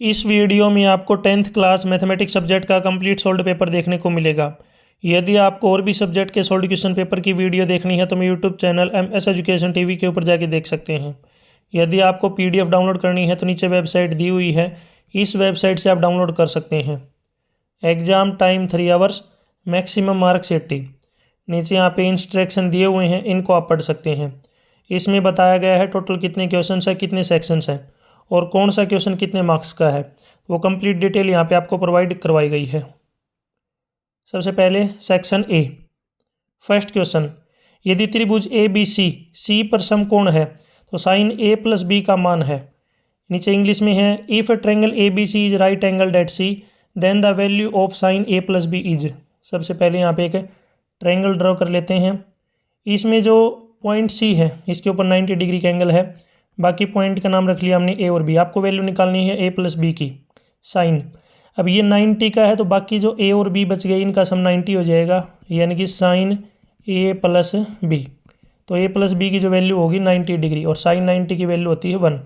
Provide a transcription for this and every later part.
इस वीडियो में आपको 10th क्लास मैथमेटिक्स सब्जेक्ट का कंप्लीट सोल्ड पेपर देखने को मिलेगा। यदि आपको और भी सब्जेक्ट के सोल्ड क्वेश्चन पेपर की वीडियो देखनी है तो मैं YouTube channel MS education TV के ऊपर जाके देख सकते हैं। यदि आपको PDF डाउनलोड करनी है तो नीचे वेबसाइट दी हुई है, इस वेबसाइट से आप डाउनलोड कर सकते हैं। Exam time 3 hours, maximum marks 80। नीचे यहाँ पे इंस्ट्रक्शन दिए हुए हैं, इनको आप पढ़ सकते हैं। इसमें बताया गया है टोटल कितने क्वेश्चन है, कितने सेक्शंस हैं और कौन सा क्वेश्चन कितने मार्क्स का है, वो कंप्लीट डिटेल यहाँ पे आपको प्रोवाइड करवाई गई है। सबसे पहले सेक्शन ए, फर्स्ट क्वेश्चन, यदि त्रिभुज ABC C पर समकोण है तो साइन A + B का मान है। नीचे इंग्लिश में है, if triangle ABC is right angled at C then the value of sine A + B is. सबसे पहले यहाँ पे एक ट्रायंगल ड्रॉ कर लेते हैं। इसमें जो पॉइंट C है इसके ऊपर 90 डिग्री का एंगल है, बाकी पॉइंट का नाम रख लिया हमने A और B। आपको वैल्यू निकालनी है A + B की साइन। अब ये 90 का है तो बाकी जो A और B बच गए इनका सम 90 हो जाएगा, यानी कि साइन A + B। तो A + B की जो वैल्यू होगी 90 डिग्री और साइन 90 की वैल्यू होती है 1।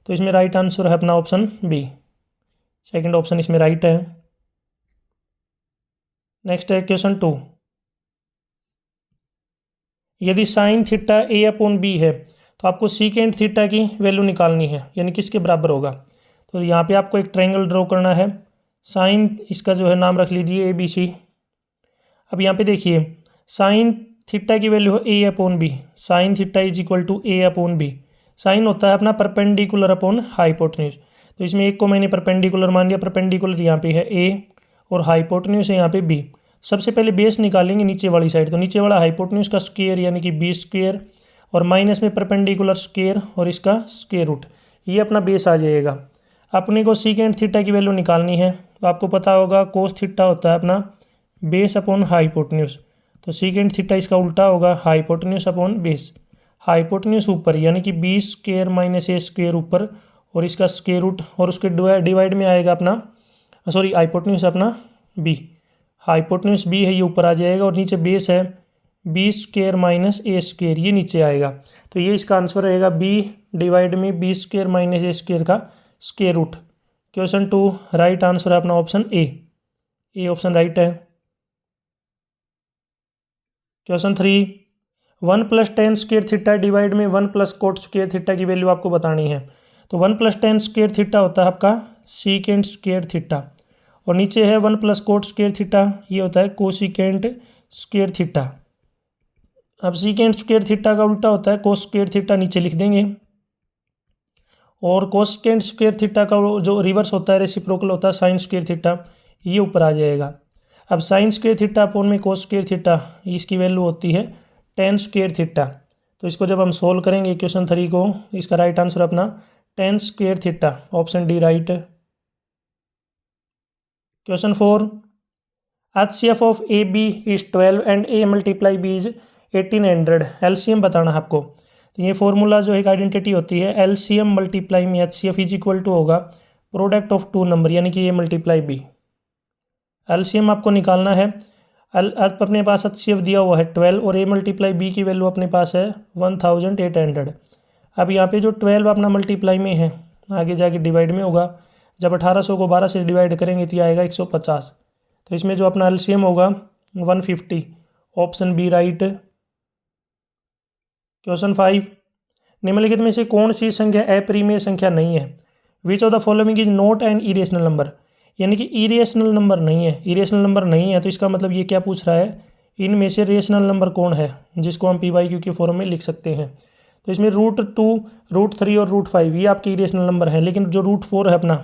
तो इसमें राइट आंसर है अपना ऑप्शन B, सेकंड ऑप्शन इसमें राइट है। नेक्स्ट है क्वेश्चन 2, यदि साइन थीटा A/B है तो आपको सीकेंट थीटा की वैल्यू निकालनी है, यानी किसके बराबर होगा। तो यहाँ पे आपको एक ट्रायंगल ड्रॉ करना है। साइन इसका जो है नाम रख लीजिए ABC। अब यहाँ पे देखिए साइन थीटा की वैल्यू है A/B, sine theta is equal to A/B। Sine होता है अपना परपेंडिकुलर अपॉन हाइपोटेन्यूज, तो इसमें एक को मैंने परपेंडिकुलर मान लिया। परपेंडिकुलर यहाँ पे है A और हाइपोटेन्यूज है यहाँ पे B। सबसे पहले बेस निकालेंगे नीचे वाली साइड, तो नीचे वाला हाइपोटेन्यूज का स्क्वायर यानी कि B² और माइनस में परपेंडिकुलर स्क्वायर और इसका स्क्वायर रूट, ये अपना बेस आ जाएगा। अपने को सीकेंट थीटा की वैल्यू निकालनी है, तो आपको पता होगा कोस थीटा होता है अपना बेस अपॉन हाइपोटेन्यूज, तो सीकेंट थीटा इसका उल्टा होगा हाइपोटेन्यूज अपॉन बेस। हाइपोटेन्यूज ऊपर यानी कि B² - A² ऊपर और इसका स्क्वायर रूट और उसके डिवाइड में आएगा अपना हाइपोटेन्यूज अपना B। हाइपोटेन्यूज B है, ये ऊपर आ जाएगा और नीचे बेस है B² - A², ये नीचे आएगा। तो ये इसका आंसर रहेगा B डिवाइड में B² - A² का square root. Question 2 right answer है अपना ऑप्शन ए ऑप्शन राइट है। Question 3, 1 + tan square theta divide में 1 + cot स्क्वायर थीटा की वैल्यू आपको बतानी है। तो 1 + tan स्क्वायर थीटा होता है आपका सीकेंट स्क्वायर थीटा और नीचे है 1 + cot स्क्वायर थीटा, ये होता है कोसिकेंट स्क्वायर थीटा। अब सीकेंट स्क्वायर थीटा का उल्टा होता है कोस स्क्वायर थीटा, नीचे लिख देंगे। और कोसेकेंट स्क्वायर थीटा का जो रिवर्स होता है रेसिप्रोकल होता है साइन स्क्वायर थीटा, ये ऊपर आ जाएगा। अब साइन स्क्वायर थीटा अपॉन में कोस स्क्वायर थीटा, इसकी वैल्यू होती है tan स्क्वायर थीटा। तो इसको जब हम सोल्व करेंगे क्वेश्चन 3 को, इसका राइट आंसर अपना tan square theta, option D right. Question 4, HCF of AB is 12 and A × B is 1800। LCM बताना है आपको। तो ये फॉर्मूला जो एक आइडेंटिटी होती है, LCM मल्टीप्लाई में HCF इज इक्वल टू होगा प्रोडक्ट ऑफ 2 नंबर, यानी कि A × B। LCM आपको निकालना है। अपने पास HCF दिया हुआ है 12 और A × B की वैल्यू अपने पास है 1800। अब यहाँ पे जो 12 अपना मल्टीप्लाई में है, आगे जाके डिवाइड में होगा। जब 1800 को 12 से डिवाइड करेंगे तो आएगा 150। तो इसमें जो अपना LCM होगा 150, ऑप्शन बी राइट। क्वेश्चन 5, निम्नलिखित में से कौन सी संख्या अप्रिमेय संख्या नहीं है। Which of the following is not an irrational number, यानी कि इरेशनल नंबर नहीं है। इरेशनल नंबर नहीं है तो इसका मतलब ये क्या पूछ रहा है, इनमें से रेशनल नंबर कौन है जिसको हम P/Q के फॉर्म में लिख सकते हैं। तो इसमें √2, √3 और √5 ये आपके इरेशनल नंबर हैं, लेकिन जो √4 है अपना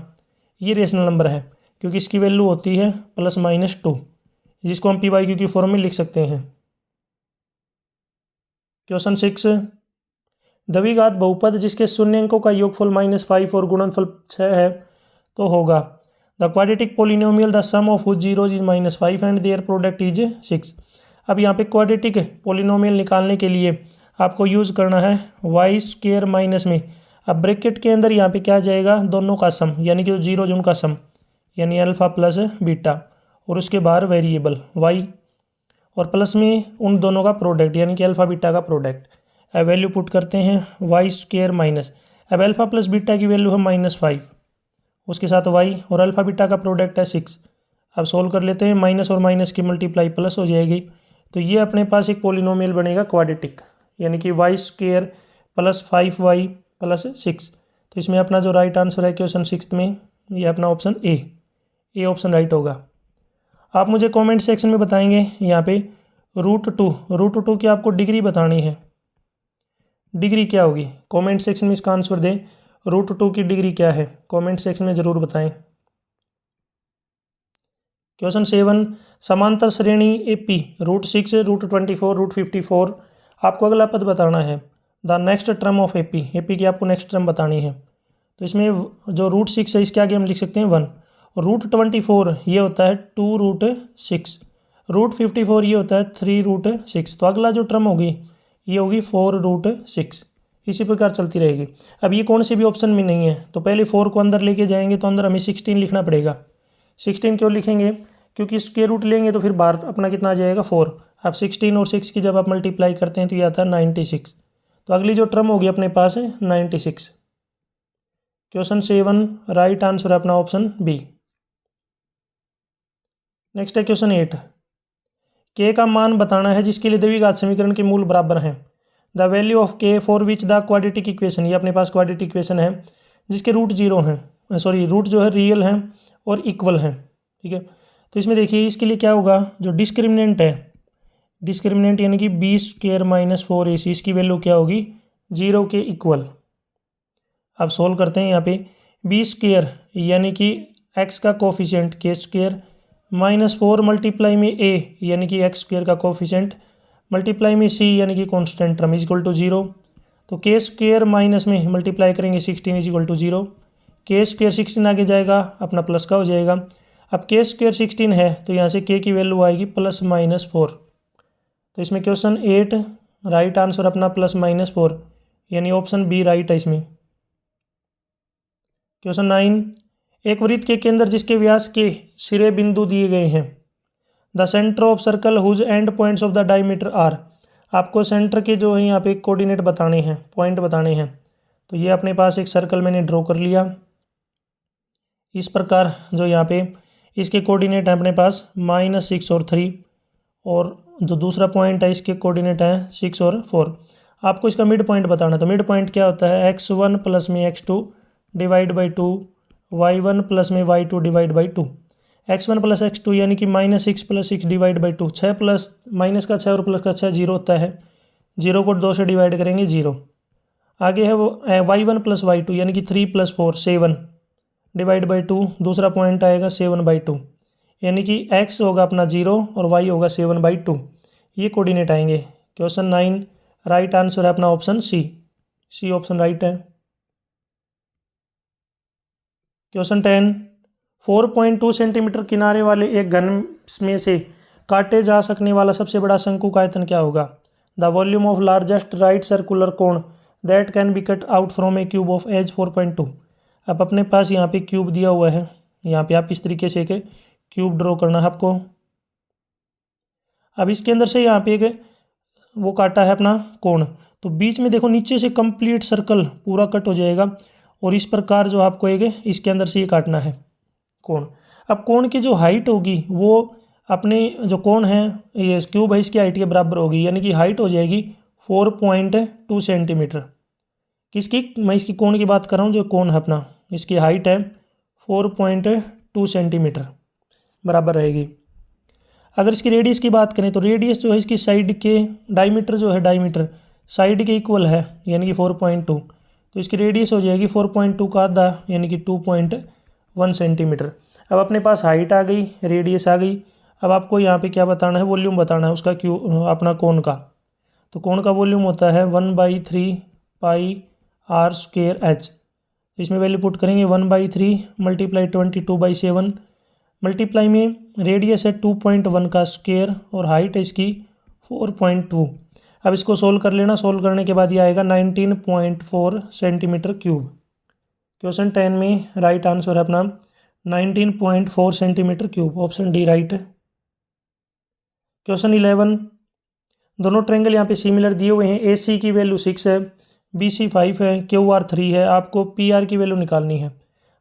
ये रेशनल नंबर है, क्योंकि इसकी वैल्यू होती है +-2, जिसको हम P/Q की फॉर्म में लिख सकते हैं। क्वेश्चन 6, द्विघात बहुपद जिसके शून्य अंकों का योगफल -5 और गुणनफल 6 है तो होगा। The quadratic polynomial the sum of whose zeroes is -5 and their product is 6। अब यहाँ पे क्वाड्रेटिक पोलिनोमियल निकालने के लिए आपको यूज़ करना है y² माइनस में। अब ब्रैकेट के अंदर यहाँ पे क्या जाएगा, दोनों का सम, यानी कि जो जीरोज उनका सम, यानी अल्फ़ा + बीटा, और उसके बाहर वेरिएबल y और प्लस में उन दोनों का प्रोडक्ट, यानी कि अल्फ़ा बीटा का प्रोडक्ट। अब वैल्यू पुट करते हैं y² माइनस, अब अल्फ़ा + बीटा की वैल्यू है -5 उसके साथ y और अल्फा बीटा का प्रोडक्ट है 6। अब सोल्व कर लेते हैं, माइनस और माइनस की मल्टीप्लाई प्लस हो जाएगी, तो ये अपने पास एक पोलिनोमियल बनेगा क्वाड्रेटिक, यानी कि y² प्लस 5y प्लस 6। तो इसमें अपना जो राइट आंसर है क्वेश्चन 6 में, ये अपना ऑप्शन ए ऑप्शन राइट होगा। आप मुझे कमेंट सेक्शन में बताएंगे यहाँ पे रूट टू की आपको डिग्री बतानी है, डिग्री क्या होगी, कमेंट सेक्शन में इसका आंसर दें। रूट टू की डिग्री क्या है, कमेंट सेक्शन में ज़रूर बताएं। क्वेश्चन 7, समांतर श्रेणी एपी √6 √24 √54, आपको अगला पद बताना है। The next term of AP की आपको नेक्स्ट टर्म बतानी है। तो इसमें जो √6 है इसके आगे हम लिख सकते हैं 1, और √24 ये होता है 2√6, √54 ये होता है 3√6। तो अगला जो टर्म होगी ये होगी 4√6। इसी प्रकार चलती रहेगी। अब ये कौन से भी ऑप्शन में नहीं है, तो पहले 4 को अंदर लेके जाएंगे तो अंदर हमें 16 लिखना पड़ेगा। 16 क्यों लिखेंगे, क्योंकि स्क्वायर रूट लेंगे तो फिर बाहर अपना कितना आ जाएगा 4। अब 16 और 6 की जब आप मल्टीप्लाई करते हैं तो ये आता है 96। तो अगली जो टर्म होगी अपने पास है 96। क्वेश्चन 7 राइट आंसर है अपना ऑप्शन बी। नेक्स्ट है क्वेश्चन 8, के का मान बताना है जिसके लिए द्विघात समीकरण के मूल बराबर हैं। द वैल्यू ऑफ के for which the quadratic equation, ये अपने पास क्वाड्रेटिक इक्वेशन है जिसके रूट 0 हैं, सॉरी रूट जो है रियल हैं और इक्वल हैं, ठीक है। तो इसमें देखिए इसके लिए क्या होगा, जो डिस्क्रिमिनेंट है, डिस्क्रिमिनेंट यानी कि b² - 4ac, इसकी वैल्यू क्या होगी 0 के इक्वल। अब सोल्व करते हैं यहाँ पे, b² यानी कि x का कोफिशिएंट k² -4 मल्टीप्लाई में a यानी कि x² का कोफिशिएंट मल्टीप्लाई में c यानी कि constant term is equal to 0। तो k² माइनस में मल्टीप्लाई करेंगे 16 इज इक्वल टू 0, k² 16 आगे जाएगा अपना प्लस का हो जाएगा। अब k² 16 है तो यहाँ से k की वैल्यू आएगी +-4। तो इसमें क्वेश्चन 8 राइट आंसर अपना +-4, यानी ऑप्शन बी राइट है इसमें। क्वेश्चन 9, एक वृत्त के केंद्र जिसके व्यास के सिरे बिंदु दिए गए हैं। The centre of circle whose end points of the diameter are, आपको सेंटर के जो है यहाँ पे कोऑर्डिनेट बताने हैं, पॉइंट बताने हैं। तो ये अपने पास एक सर्कल मैंने ड्रॉ कर लिया इस प्रकार, जो यहाँ पे इसके कोऑर्डिनेट हैं अपने पास -6 और 3, और जो दूसरा पॉइंट है इसके कोऑर्डिनेट हैं 6 और 4। आपको इसका मिड पॉइंट बताना है। तो मिड पॉइंट क्या होता है, x1 प्लस में x2 divide by 2, y1 plus में y2 divide by 2। x1 plus x2 यानी कि -6 plus 6 divide by 2, 6 plus minus का 6 और प्लस का 6 0 होता है, 0 को 2 से डिवाइड करेंगे 0। आगे है वो y1 प्लस y2 यानी कि 3 प्लस 4 7 डिवाइड बाई 2, दूसरा पॉइंट आएगा 7/2, यानी कि x होगा अपना 0 और y होगा 7/2। ये कोऑर्डिनेट आएंगे। क्वेश्चन 9 राइट आंसर है अपना ऑप्शन सी ऑप्शन राइट है। क्वेश्चन 10, 4.2 सेंटीमीटर किनारे वाले एक घन में से काटे जा सकने वाला सबसे बड़ा शंकु का आयतन क्या होगा। The volume of largest right circular cone that can be cut out from a cube of edge 4.2। अब अपने पास यहाँ पे क्यूब दिया हुआ है, यहाँ पे आप इस तरीके से एक क्यूब ड्रॉ करना है आपको। अब इसके अंदर से यहाँ पे एक वो काटा है अपना कोण, तो बीच में देखो नीचे से कंप्लीट सर्कल पूरा कट हो जाएगा, और इस प्रकार जो आपको एक इसके अंदर से ये काटना है कोण। अब कोण की जो हाइट होगी वो अपने जो कोण है, ये क्यूब है, इसकी हाइट के बराबर होगी, यानी कि हाइट हो जाएगी 4.2 सेंटीमीटर। किसकी, मैं इसकी कोण की बात कर रहा हूँ, जो कोण है अपना इसकी हाइट है 4.2 सेंटीमीटर बराबर रहेगी। अगर इसकी रेडियस की बात करें तो रेडियस जो है इसकी साइड के डायमीटर जो है, डायमीटर साइड के इक्वल है, यानी कि 4.2, तो इसकी रेडियस हो जाएगी 4.2 का आधा, यानी कि 2.1 सेंटीमीटर। अब अपने पास हाइट आ गई, रेडियस आ गई। अब आपको यहाँ पे क्या बताना है, वॉल्यूम बताना है उसका, अपना कोण का। तो कोण का वॉल्यूम होता है 1/3 पाई r²h। इसमें वैल्यू पुट करेंगे 1/3 मल्टीप्लाई 22/7 मल्टीप्लाई में रेडियस है 2.1 का स्क्वायर और हाइट है इसकी 4.2। अब इसको सोल्व कर लेना, सोल्व करने के बाद ये आएगा 19.4 सेंटीमीटर क्यूब। क्वेश्चन 10 में राइट आंसर है अपना 19.4 centimetre cube, option D right है। क्वेश्चन 11, दोनों ट्रायंगल यहाँ पे सिमिलर दिए हुए हैं। AC की वैल्यू 6 है, BC 5 है, QR 3 है। आपको PR की वैल्यू निकालनी है।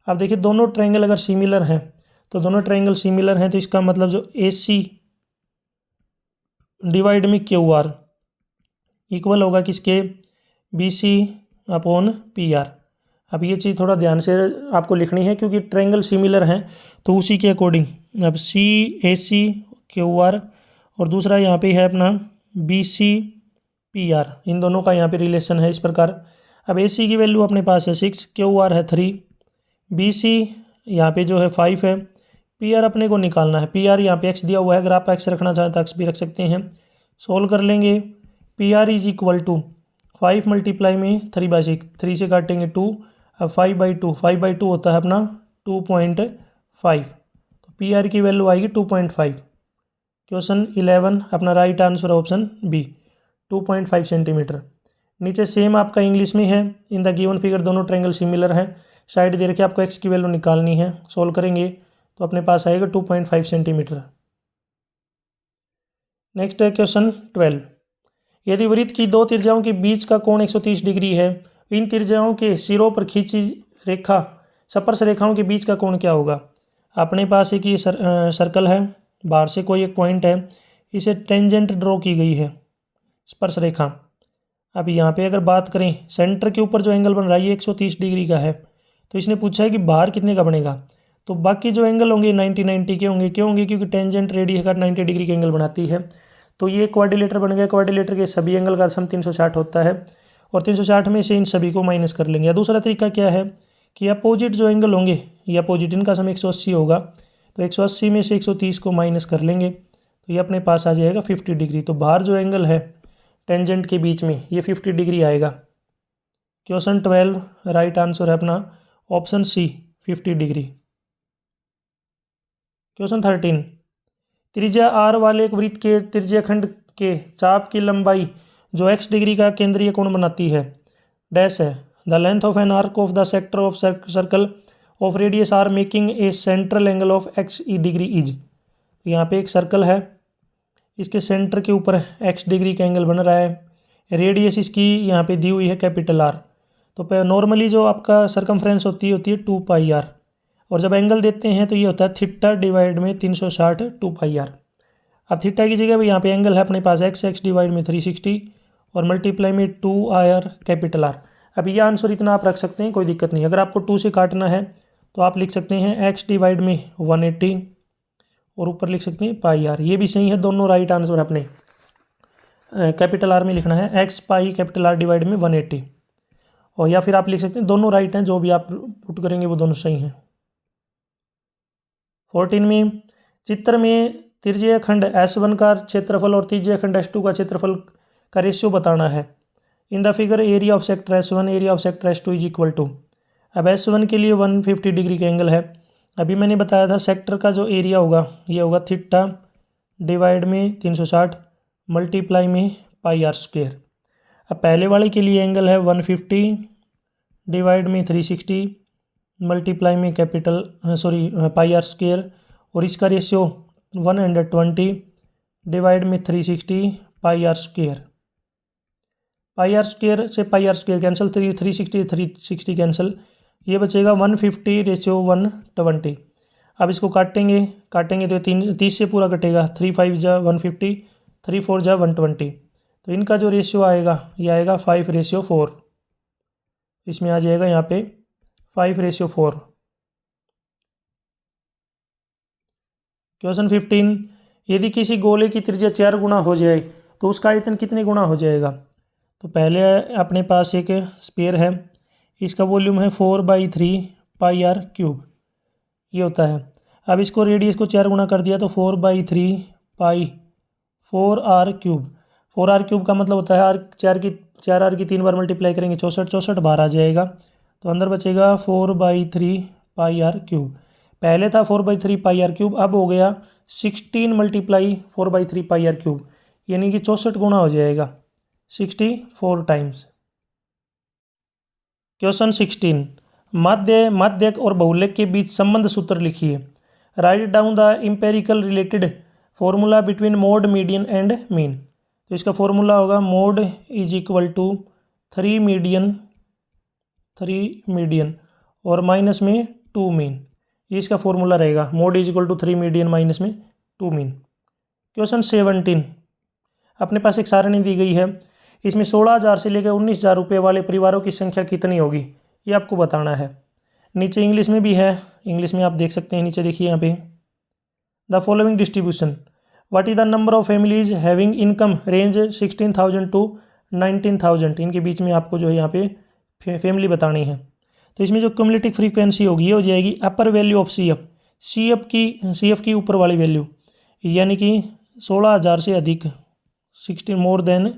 अब देखिए दोनों ट्रायंगल अगर सिमिलर हैं तो दोनों ट्रायंगल सिमिलर हैं तो इसका मतलब जो AC डिवाइड में QR इक्वल होगा किसके, BC अपॉन PR। अब ये चीज़ थोड़ा ध्यान से आपको लिखनी है क्योंकि ट्रायंगल सिमिलर हैं तो उसी के अकॉर्डिंग अब CAC QR और दूसरा यहाँ पे है अपना BC PR, इन दोनों का यहाँ पे रिलेशन है इस प्रकार। अब AC की वैल्यू अपने पास है 6, QR है 3, BC यहाँ पे जो है 5 है, PR अपने को निकालना है। PR यहाँ पे x दिया हुआ है, अगर आप x रखना चाहें तो x भी रख सकते हैं। सोल्व कर लेंगे। PR is equal to 5 multiply में 3/6, 3 से काटेंगे 2, अब 5/2, 5/2 होता है अपना 2.5, तो PR की वैल्यू आएगी 2.5। क्वेश्चन 11 अपना right answer option B 2.5 centimetre. नीचे सेम आपका इंग्लिश में है। इन द गिवन फिगर दोनों ट्रायंगल सिमिलर हैं, साइड दे रखे आपको x की वैल्यू निकालनी है। सोल्व करेंगे तो अपने पास आएगा 2.5 सेंटीमीटर। नेक्स्ट है क्वेश्चन 12। यदि वृत्त की दो त्रिज्याओं के बीच का कोण 130 डिग्री है, इन त्रिज्याओं के सिरों पर खींची रेखा स्पर्श रेखाओं के बीच का कोण क्या होगा। अपने पास एक ये सर्कल है, बाहर से कोई एक पॉइंट है, इसे टेंजेंट ड्रॉ की गई है स्पर्श रेखा। अब यहाँ पे अगर बात करें सेंटर के ऊपर जो एंगल बन रहा है ये 130 डिग्री का है, तो इसने पूछा है कि बाहर कितने का बनेगा। तो बाकी जो एंगल होंगे 90 के होंगे, क्यों होंगे, क्योंकि टेंजेंट रेडियस का 90 डिग्री के एंगल बनाती है। तो ये क्वाड्रिलेटर बन गया। क्वाड्रिलेटर के सभी एंगल का सम 360 होता है और 360 में से इन सभी को माइनस कर लेंगे। या दूसरा तरीका क्या है कि अपोजिट जो एंगल होंगे ये अपोजिट, इनका सम 180 होगा, तो 180 में से 130 को माइनस कर लेंगे तो ये अपने पास आ जाएगा 50 डिग्री। तो बाहर जो एंगल है टेंजेंट के बीच में ये 50 डिग्री आएगा। क्वेश्चन 12 राइट आंसर है अपना ऑप्शन सी 50 डिग्री। क्वेश्चन 13। त्रिज्या R वाले एक वृत्त के त्रिज्याखंड के चाप की लंबाई जो x डिग्री का केंद्रीय कोण बनाती है डैश है। The length of an arc of the sector of circle of radius r making a central angle of x degree is. यहाँ पे एक सर्कल है, इसके सेंटर के ऊपर x डिग्री का एंगल बन रहा है, रेडियस इसकी यहाँ पे दी हुई है कैपिटल R। तो नॉर्मली जो आपका सर्कमफ्रेंस होती है 2πr, और जब एंगल देते हैं तो ये होता है थीटा डिवाइड में 360 2πr। अब थीटा की जगह यहाँ पे एंगल है अपने पास x डिवाइड में 360 और मल्टीप्लाई में 2r कैपिटल R। अब ये आंसर इतना आप रख सकते हैं, कोई दिक्कत नहीं। अगर आपको 2 से काटना है तो आप लिख सकते हैं x डिवाइड में 180 और ऊपर लिख सकते हैं πr। ये भी सही है, दोनों राइट आंसर अपने कैपिटल R में लिखना है x pi capital R divide में 180, और या फिर आप लिख सकते हैं दोनों राइट हैं, जो भी आप पुट करेंगे वो दोनों सही हैं। 14 में चित्र में त्रिज्याखंड S1 का क्षेत्रफल और त्रिज्याखंड S2 का क्षेत्रफल का रेशियो बताना है। In the figure area of sector S1 area of sector S2 is equal to. अब S1 के लिए 150 डिग्री का एंगल है। अभी मैंने बताया था सेक्टर का जो एरिया होगा ये होगा थीटा डिवाइड में 360 मल्टीप्लाई में πr²। अब पहले वाले के लिए एंगल है 150 डिवाइड में 360 मल्टीप्लाई में πr², और इसका रेशियो 120 डिवाइड में 360 πr²। πr² से πr² कैंसिल, 360 कैंसिल, ये बचेगा 150 रेशियो 120। अब इसको काटेंगे तो 30 से पूरा कटेगा, 3 5 जा 150, 3 4 जा 120, तो इनका जो रेशियो आएगा ये आएगा 5:4। इसमें आ जाएगा यहाँ पे 5:4। क्वेश्चन 15। यदि किसी गोले की त्रिज्या 4 गुना हो जाए तो उसका आयतन कितने गुना हो जाएगा। तो पहले अपने पास एक स्फीयर है, इसका वॉल्यूम है 4/3 πr³ ये होता है। अब इसको रेडियस को 4 गुना कर दिया तो 4/3 पाई 4r³ 4r³ का मतलब होता है आर 4 r की 3 बार मल्टीप्लाई करेंगे 64 बाहर आ जाएगा, तो अंदर बचेगा 4/3 πr³। पहले था 4/3 πr³, अब हो गया 16 मल्टीप्लाई 4/3 πr³, यानी कि 64 गुना हो जाएगा, 64 टाइम्स। क्वेश्चन 16। माध्यक और बहुलक के बीच संबंध सूत्र लिखिए। Write down the empirical related formula between mode median and mean. तो इसका फॉर्मूला होगा mode is equal to 3 median और माइनस में 2 मीन, ये इसका फॉर्मूला रहेगा। Mode is equal to 3 median minus में 2 मीन। क्वेश्चन 17, अपने पास एक सारणी दी गई है, इसमें 16,000 से लेकर 19,000 रुपये वाले परिवारों की संख्या कितनी होगी, ये आपको बताना है। नीचे इंग्लिश में भी है, इंग्लिश में आप देख सकते हैं, नीचे देखिए यहाँ पे, the following distribution, what is the number of families having income range 16,000 to 19,000, इनके बीच में आपको जो है यहाँ पे फैमिली बतानी है। तो इसमें जो क्युमुलेटिव फ्रीक्वेंसी होगी ये हो जाएगी upper value of C F की ऊपर वाली वैल्यू, यानी कि 16,000 से अधिक, 16 मोर देन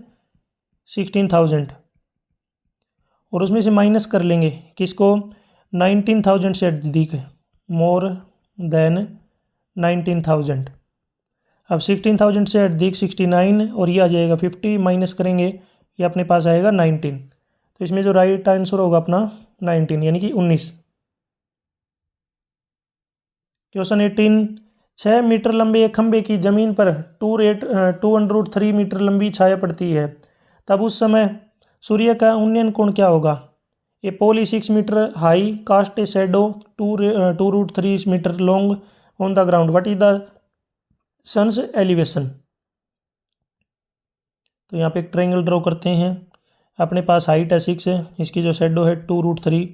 16,000, और उसमें से माइनस कर लेंगे किसको, 19,000 से अधिक, मोर देन 19,000। अब 16,000 से अधिक 69 और ये आ जाएगा 50, माइनस करेंगे ये अपने पास आएगा 19। तो इसमें जो राइट आंसर होगा अपना 19 यानी कि 19। क्वेश्चन 18, 6 मीटर लंबे एक खंभे की जमीन पर 2√3 मीटर लंबी छाया पड़ती है, तब उस समय सूर्य का उन्नयन कोण क्या होगा। A pole 6 metre high cast a shadow 2√3 metre long on the ground, what is the sun's elevation. तो यहाँ पे एक ट्रायंगल ड्रॉ करते हैं, अपने पास हाइट है 6, इसकी जो शेडो है 2√3,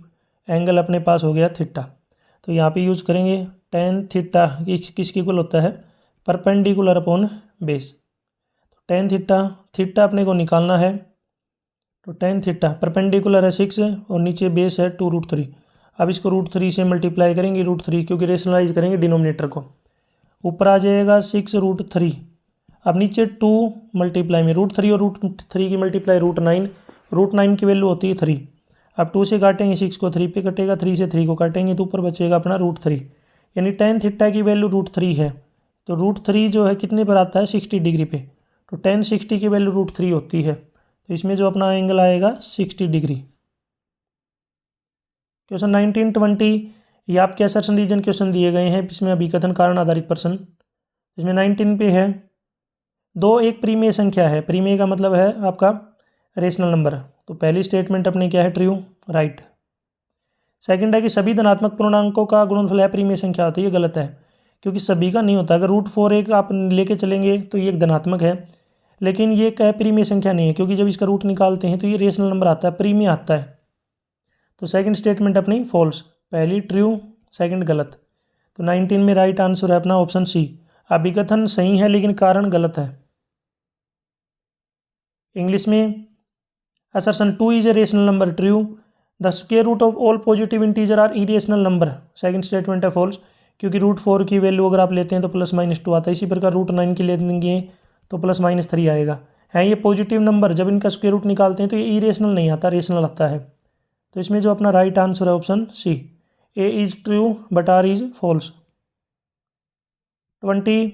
एंगल अपने पास हो गया थीटा। तो यहाँ पे यूज़ करेंगे टेन थीटा, किसके इक्वल होता है, परपेंडिकुलर अपॉन बेस। तो टेन थीटा अपने को निकालना है, तो टेन थीटा परपेंडिकुलर है 6 और नीचे बेस है 2√3। अब इसको √3 से मल्टीप्लाई करेंगे, √3 क्योंकि रेशनलाइज करेंगे डिनोमिनेटर को, ऊपर आ जाएगा 6√3। अब नीचे 2 मल्टीप्लाई में √3 और √3 की मल्टीप्लाई √9, √9 की वैल्यू होती है 3। अब 2 से काटेंगे 6 को, 3 पे कटेगा, 3 से 3 को काटेंगे तो ऊपर बचेगा अपना √3, यानी टेन थीटा की वैल्यू √3 है। तो √3 जो है कितने पर आता है, 60 डिग्री पे, तो टेन 60 की वैल्यू √3 होती है। तो इसमें जो अपना एंगल आएगा 60 डिग्री। क्वेश्चन 19, 20, ये आपके असर्शन रीजन क्वेश्चन दिए गए हैं, इसमें अभिकथन कारण आधारित प्रश्न। इसमें 19 पे है, 2 एक परिमेय संख्या है, परिमेय का मतलब है आपका रेशनल नंबर। तो पहली स्टेटमेंट अपने क्या है, ट्रू, राइट। सेकंड है कि सभी धनात्मक पूर्णांकों का गुणनफल अपरिमेय संख्या होती है, ये गलत है, क्योंकि सभी का नहीं होता। अगर √4 एक आप लेके चलेंगे तो ये एक धनात्मक है, लेकिन ये एक अपरिमेय संख्या नहीं है, क्योंकि जब इसका रूट निकालते हैं तो ये रेशनल नंबर आता है, परिमेय आता है। तो सेकंड स्टेटमेंट अपनी फॉल्स, पहली ट्रू, सेकंड गलत। तो 19 में राइट आंसर है अपना ऑप्शन सी, अभिकथन सही है लेकिन कारण गलत है। इंग्लिश में assertion 2 is a rational number, true. The square root of all positive integer are irrational number, second statement है फॉल्स, क्योंकि √4 की वैल्यू अगर आप लेते हैं तो +-2 आता है। इसी प्रकार √9 की ले लेंगे तो +-3 आएगा। है ये पॉजिटिव नंबर, जब इनका स्क्वायर रूट निकालते हैं तो ये इरेशनल नहीं आता, रेशनल आता है। तो इसमें जो अपना राइट आंसर है option C, A is true but R is false. 20,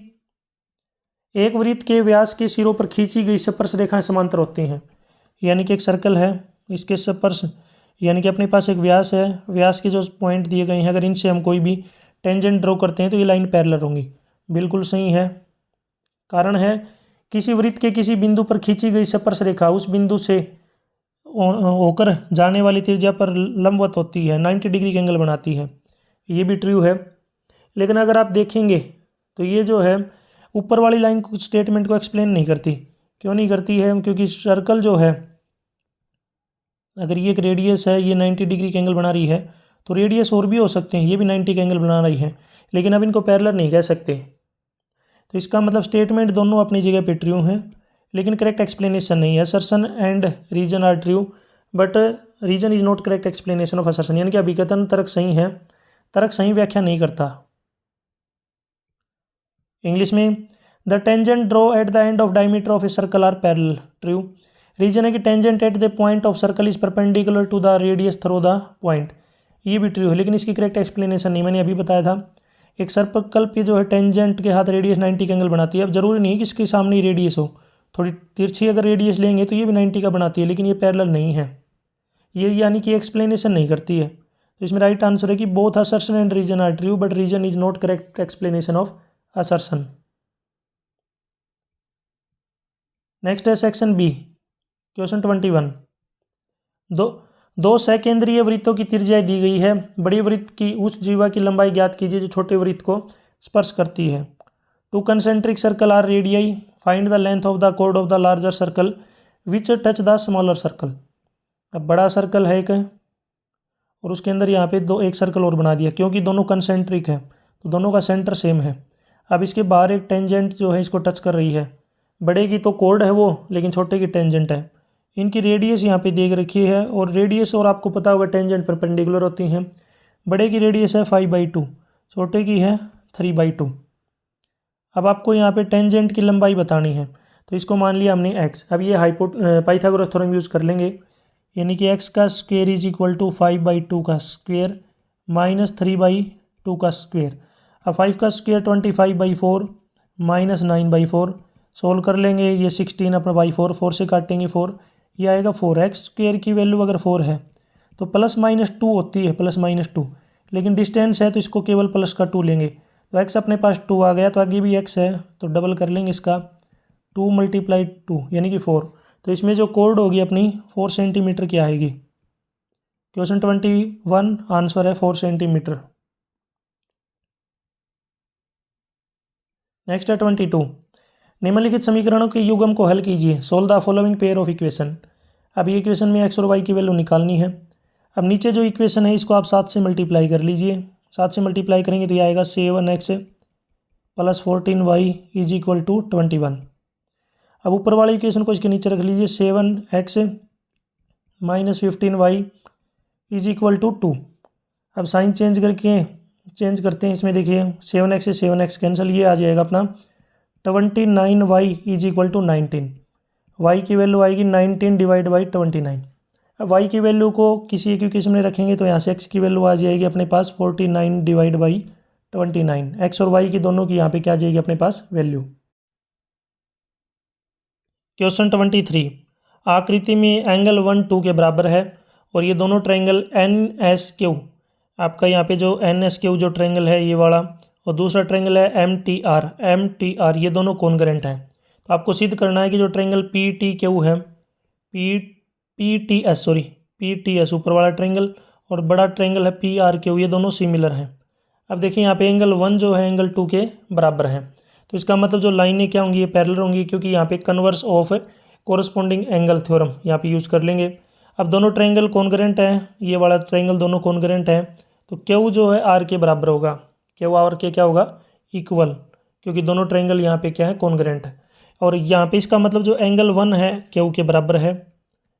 एक वृत्त के व्यास के सिरों पर खींची गई स्पर्श रेखाएं समांतर होती हैं, यानी कि एक सर्कल है, इसके स्पर्श, यानी कि अपने पास एक व्यास है, व्यास के जो पॉइंट दिए गए हैं अगर इनसे हम कोई भी टेंजेंट ड्रॉ करते हैं तो ये लाइन पैरेलल होंगी, बिल्कुल सही है। कारण है किसी वृत्त के किसी बिंदु पर खींची गई स्पर्श रेखा उस बिंदु से होकर जाने वाली त्रिज्या पर लंबवत होती है, 90 डिग्री का एंगल बनाती है, ये भी ट्रू है। लेकिन अगर आप देखेंगे तो ये जो है ऊपर वाली लाइन स्टेटमेंट को एक्सप्लेन नहीं करती। क्यों नहीं करती है, क्योंकि सर्कल जो है, अगर ये एक रेडियस है, ये 90 डिग्री का एंगल बना रही है, तो रेडियस और भी हो सकते हैं, ये भी 90 का एंगल बना रही है, लेकिन अब इनको पैरेलल नहीं कह सकते। तो इसका मतलब स्टेटमेंट दोनों अपनी जगह पे ट्रू हैं, लेकिन करेक्ट एक्सप्लेनेशन नहीं है। Assertion and reason are true but reason is not correct explanation of assertion, यानी कि अभिकथन तर्क सही है, तर्क सही व्याख्या नहीं करता। इंग्लिश में the tangent draw at the end of diameter of a circle are parallel, true. Reason है कि tangent at the point of circle is perpendicular to the radius through the point, ये भी ट्रू है, लेकिन इसकी correct explanation नहीं, मैंने अभी बताया था। एक सर्कल पे जो है टेंजेंट के हाथ रेडियस 90 का एंगल बनाती है। अब जरूरी नहीं कि इसके सामने ही रेडियस हो, थोड़ी तिरछी अगर रेडियस लेंगे तो ये भी 90 का बनाती है, लेकिन ये पैरेलल नहीं है, ये यानी कि एक्सप्लेनेशन नहीं करती है। तो इसमें राइट आंसर है कि both assertion and reason are true but reason is not correct explanation of assertion. Next है सेक्शन बी, क्वेश्चन 21, दो सकेंद्रीय वृत्तों की त्रिज्या दी गई है। बड़ी वृत्त की उस जीवा की लंबाई ज्ञात कीजिए जो छोटे वृत्त को स्पर्श करती है। Two concentric circle are radii, find the length of the कोड of the larger circle which touch the smaller circle. अब बड़ा सर्कल है एक और उसके अंदर यहाँ पे एक सर्कल और बना दिया, क्योंकि दोनों कंसेंट्रिक है तो दोनों का सेंटर सेम है। अब इसके बाहर एक टेंजेंट जो है इसको टच कर रही है। बड़े की तो कोड है वो, लेकिन छोटे की टेंजेंट है। इनकी रेडियस यहाँ पे देख रखी है, और रेडियस और आपको पता होगा टेंजेंट परपेंडिकुलर होती हैं। बड़े की रेडियस है 5/2, छोटे की है 3/2। अब आपको यहाँ पे टेंजेंट की लंबाई बतानी है, तो इसको मान लिया हमने x। अब ये पाइथागोरस थ्योरम यूज़ कर लेंगे, यानी कि x का स्क्वायर इज इक्वल टू 5/2 का स्क्वायर माइनस 3/2 का स्क्वायर। अब 5 का स्क्वायर 25/4 माइनस 9/4। सोल्व कर लेंगे, ये 16 अपना बाई 4, 4 से काटेंगे 4, ये आएगा 4। एक्स स्क्वायर की वैल्यू अगर 4 है तो +-2 होती है, +-2, लेकिन डिस्टेंस है तो इसको केवल प्लस का 2 लेंगे, तो x अपने पास 2 आ गया। तो आगे भी x है तो डबल कर लेंगे इसका, 2 × 2 यानी कि 4। तो इसमें जो कोड होगी अपनी 4 सेंटीमीटर की आएगी। क्वेश्चन 21 आंसर है 4 सेंटीमीटर। नेक्स्ट है 22, निम्नलिखित समीकरणों के युग्म को हल कीजिए। Solve the following pair of equation. अब ये इक्वेशन में x और y की वैल्यू निकालनी है। अब नीचे जो इक्वेशन है इसको आप 7 से मल्टीप्लाई कर लीजिए। 7 से मल्टीप्लाई करेंगे तो ये आएगा 7x + 14y is equal to 21। अब ऊपर वाले इक्वेशन को इसके नीचे रख लीजिए, 7x - 15y is equal to 2। अब साइन चेंज करते हैं इसमें, देखिए 7x से 7x कैंसिल, ये आ जाएगा अपना 29y is equal to 19। y की वैल्यू आएगी 19 / 29। अब y की वैल्यू को किसी एक इक्वेशन में रखेंगे तो यहाँ से x की वैल्यू आ जाएगी अपने पास 49 / 29। x और y की दोनों की यहाँ पे क्या आ जाएगी अपने पास वैल्यू। क्वेश्चन 23, आकृति में एंगल 1 2 के बराबर है और ये दोनों ट्रायंगल NSQ, आपका यहाँ पे जो NSQ जो ट्रायंगल है ये वाला, और दूसरा ट्रायंगल है MTR, ये दोनों कॉन्ग्रुएंट हैं। तो आपको सिद्ध करना है कि जो ट्रायंगल PTQ है, PTS ऊपर वाला ट्रायंगल और बड़ा ट्रायंगल है PRQ, ये दोनों सिमिलर हैं। अब देखिए यहाँ पे एंगल 1 जो है एंगल 2 के बराबर है, तो इसका मतलब जो लाइनें क्या होंगी, ये पैरेलल होंगी, क्योंकि यहाँ पे converse of corresponding angle theorem यहाँ पे यूज़ कर लेंगे। अब दोनों ट्रायंगल कॉन्ग्रुएंट है, ये वाला ट्रायंगल दोनों कॉन्ग्रुएंट है, तो Q जो है R के बराबर होगा। Q R के क्या होगा, इक्वल, क्योंकि दोनों ट्रायंगल यहाँ पे क्या है, कॉन्ग्रुएंट है। और यहाँ पे इसका मतलब जो एंगल 1 है Q के बराबर है,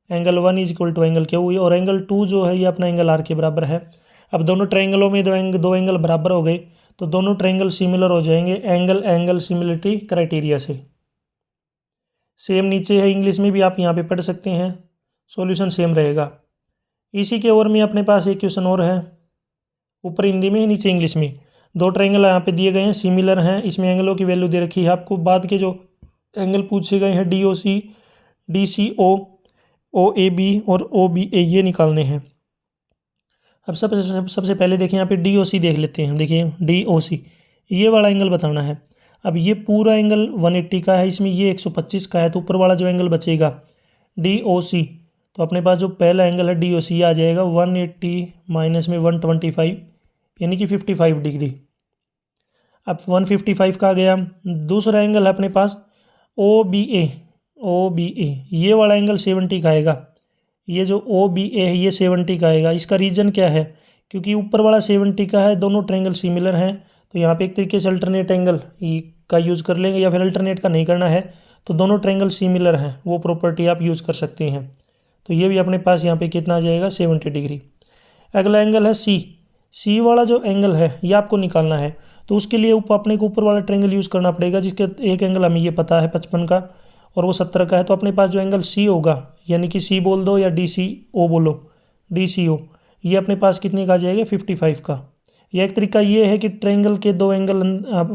angle 1 is equal to angle Q, और एंगल 2 जो है ये अपना एंगल R के बराबर है। अब दोनों ट्रायंगलों में दो एंगल बराबर हो गए, तो दोनों ट्रायंगल सिमिलर हो जाएंगे एंगल सिमिलरिटी क्राइटेरिया से। सेम नीचे है, इंग्लिश में भी आप यहाँ पे पढ़ सकते हैं, सॉल्यूशन सेम रहेगा। इसी के ओर में अपने पास एक क्वेश्चन और है, ऊपर हिंदी में नीचे इंग्लिश में। दो ट्रायंगल यहाँ पे दिए गए हैं, सिमिलर हैं, इसमें एंगलों की वैल्यू दे रखी है। आपको बाद के जो एंगल पूछे गए हैं DOC, DCO, OAB और OBA, ये निकालने हैं। अब सबसे पहले देखिए यहाँ पे DOC देख लेते हैं। देखिए DOC, ये वाला एंगल बताना है। अब ये पूरा एंगल 180 का है, इसमें ये 125 का है, तो ऊपर वाला जो एंगल बचेगा DOC, तो अपने पास जो पहला एंगल है DOC आ जाएगा 180 माइनस में 125 यानी कि 55 डिग्री। अब 155 का आ गया। दूसरा एंगल है अपने पास OBA, ये वाला एंगल 70 का आएगा। ये जो OBA है ये 70 का आएगा। इसका रीज़न क्या है, क्योंकि ऊपर वाला 70 का है, दोनों ट्रायंगल सिमिलर हैं, तो यहाँ पे एक तरीके से अल्टरनेट एंगल का यूज़ कर लेंगे, या फिर अल्टरनेट का नहीं करना है तो दोनों ट्रायंगल सिमिलर हैं, वो प्रॉपर्टी आप यूज़ कर सकते हैं। तो ये भी अपने पास यहाँ पे कितना आ जाएगा, 70 डिग्री। अगला एंगल है सी वाला जो एंगल है ये आपको निकालना है, तो उसके लिए अपने को ऊपर वाला ट्रायंगल यूज़ करना पड़ेगा, जिसके एक एंगल हमें ये पता है 55 का और वो 70 का है। तो अपने पास जो एंगल C होगा, यानी कि C बोल दो या DCO बोलो, DCO, ये अपने पास कितने का आ जाएगा, 55 का। यह एक तरीका ये है कि ट्रायंगल के दो एंगल,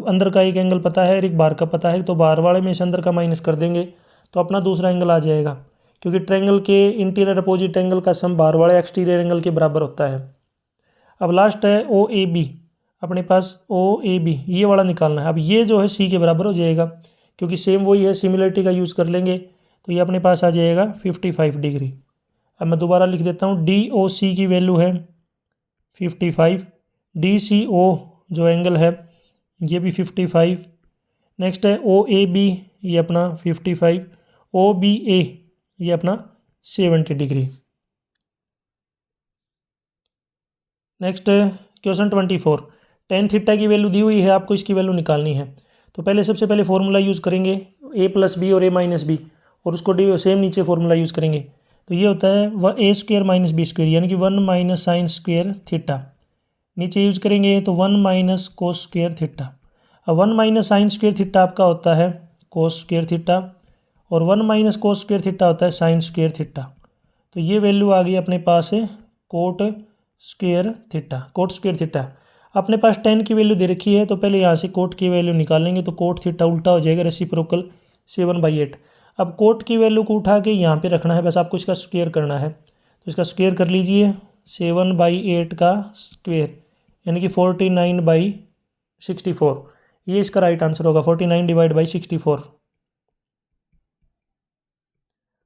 अंदर का एक एंगल पता है और एक बाहर का पता है, तो बाहर वाले में से अंदर का माइनस कर देंगे तो अपना दूसरा एंगल आ जाएगा, क्योंकि ट्रायंगल के इंटीरियर अपोजिट एंगल का सम बाहर वाले एक्सटीरियर एंगल के बराबर होता है। अब लास्ट है OAB, अपने पास OAB ये वाला निकालना है। अब ये जो है C के बराबर हो जाएगा, क्योंकि सेम वही है, सिमिलरिटी का यूज़ कर लेंगे, तो ये अपने पास आ जाएगा 55 डिग्री। अब मैं दोबारा लिख देता हूँ, DOC की वैल्यू है 55, DCO जो एंगल है ये भी 55, नेक्स्ट है OAB ये अपना 55, OBA ये अपना 70 degree. Next question 24, tan theta की वैल्यू दी हुई है, आपको इसकी वैल्यू निकालनी है। तो पहले सबसे पहले फॉर्मूला यूज़ करेंगे A+B और A-B, और उसको सेम नीचे फॉर्मूला यूज़ करेंगे। तो ये होता है A² - B² यानी कि 1 माइनस साइन स्क्वेयर थीटा। नीचे यूज करेंगे तो 1 माइनस कोस स्क्वेयर थीटा। अब 1 माइनस साइन स्क्वेयर थीटा आपका होता है कोस स्क्वेयर थीटा, और 1 माइनस कोस स्क्वेयर थीटा होता है साइन स्क्वेयर थीटा। तो ये वैल्यू आ गई अपने पास है coat square theta. Coat square theta अपने पास 10 की वैल्यू दे रखी है, तो पहले यहाँ से कोट की वैल्यू निकालेंगे। तो कोट थीटा उल्टा हो जाएगा, रेसिप्रोकल 7/8। अब कोट की वैल्यू को उठा के यहाँ पे रखना है, बस आपको इसका स्क्वेयर करना है। तो इसका स्क्वेयर कर लीजिए, 7/8 का स्क्वेयर यानी कि 49/64। ये इसका राइट आंसर होगा, 49/64।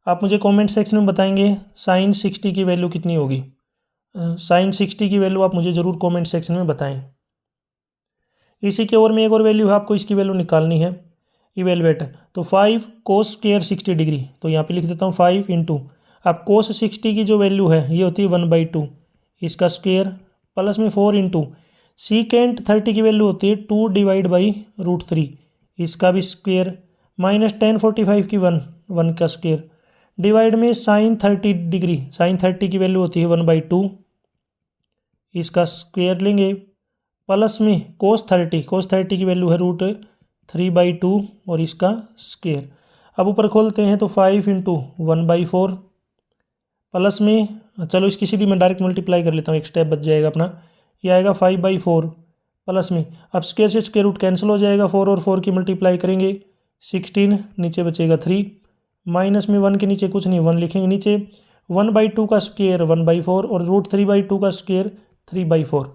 आप मुझे कमेंट सेक्शन में बताएंगे साइन 60 की वैल्यू कितनी होगी। साइन 60 की वैल्यू आप मुझे ज़रूर कमेंट सेक्शन में बताएं। इसी के और में एक और वैल्यू है, आपको इसकी वैल्यू निकालनी है, इवेलुएट। तो 5 कोस स्क्वेयर 60 डिग्री, तो यहाँ पे लिख देता हूँ 5 इंटू, अब कोस 60 की जो वैल्यू है ये होती है 1/2, इसका स्क्वेयर प्लस में 4 इंटू सीकेंट 30 की वैल्यू होती है 2/√3, इसका भी स्क्वेयर, माइनस टेन 45 की 1 का स्क्वेयर, डिवाइड में साइन 30 डिग्री, साइन 30 की वैल्यू होती है 1/2, इसका स्क्वेयर लेंगे, प्लस में कोस 30 की वैल्यू है √3/2 और इसका स्क्वेयर। अब ऊपर खोलते हैं तो 5 इंटू 1/4 प्लस में, चलो इसकी सीधी मैं डायरेक्ट मल्टीप्लाई कर लेता हूँ, एक स्टेप बच जाएगा अपना, ये आएगा 5/4 प्लस में, अब स्क्वेयर से स्क्वेयर रूट कैंसिल हो जाएगा, 4 और 4 की मल्टीप्लाई करेंगे 16, नीचे बचेगा 3, माइनस में 1 के नीचे कुछ नहीं, 1 लिखेंगे नीचे, 1/2 का स्क्वेयर 1/4 और √3/2 का स्क्वेयर 3/4।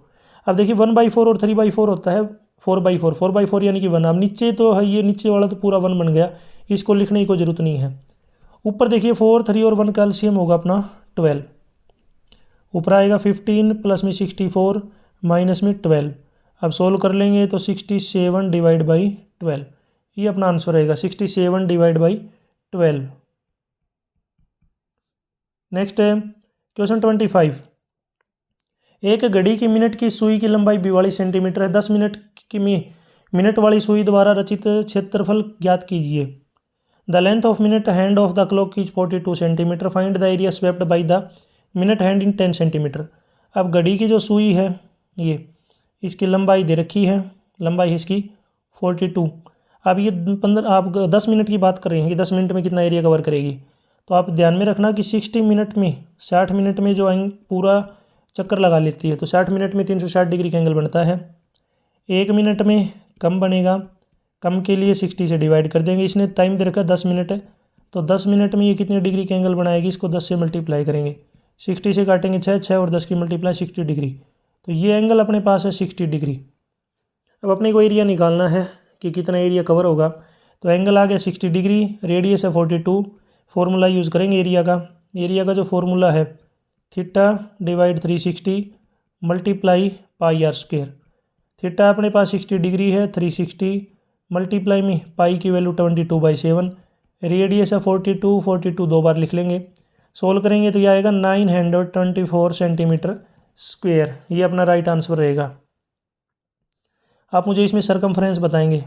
अब देखिए 1/4 और 3/4 होता है 4/4 यानी कि 1। अब नीचे तो है, ये नीचे वाला तो पूरा 1 बन गया, इसको लिखने की कोई ज़रूरत नहीं है। ऊपर देखिए 4, 3 और 1 का एलसीएम होगा अपना 12, ऊपर आएगा 15 प्लस में 64 माइनस में 12। अब सोल्व कर लेंगे तो 67/12, ये अपना आंसर रहेगा 67/12। नेक्स्ट है क्वेश्चन 25, एक घड़ी की मिनट की सुई की लंबाई 42 सेंटीमीटर है, 10 मिनट की मिनट वाली सुई द्वारा रचित क्षेत्रफल ज्ञात कीजिए। The length of minute hand of the clock is 42 centimetre, find the area swept by the minute hand in 10 centimetre. अब घड़ी की जो सुई है ये, इसकी लंबाई दे रखी है, लंबाई है इसकी 42। अब ये 15, आप 10 मिनट की बात कर रहे हैं कि 10 मिनट में कितना एरिया कवर करेगी। तो आप ध्यान में रखना कि 60 मिनट में, 60 मिनट में जो पूरा चक्कर लगा लेती है, तो 60 मिनट में 360 डिग्री का एंगल बनता है। 1 मिनट में कम बनेगा, कम के लिए 60 से डिवाइड कर देंगे, इसने टाइम दे रखा 10 मिनट है, तो 10 मिनट में ये कितने डिग्री का एंगल बनाएगी, इसको 10 से मल्टीप्लाई करेंगे, 60 से काटेंगे 6 और 10 की मल्टीप्लाई 60 डिग्री, तो ये एंगल अपने पास है 60 डिग्री। अब अपने को एरिया निकालना है कि कितना एरिया कवर होगा, तो एंगल आ गया 60 डिग्री, रेडियस है 42, फॉर्मूला यूज़ करेंगे एरिया का जो फॉर्मूला है θ/360 मल्टीप्लाई πr²। थीटा अपने पास 60 डिग्री है, 360 मल्टीप्लाई में पाई की वैल्यू 22/7, रेडियस है 42 दो बार लिख लेंगे, सोल्व करेंगे तो यह आएगा 924 सेंटीमीटर स्क्वेयर, ये अपना राइट आंसर रहेगा। आप मुझे इसमें सरकमफ्रेंस बताएंगे।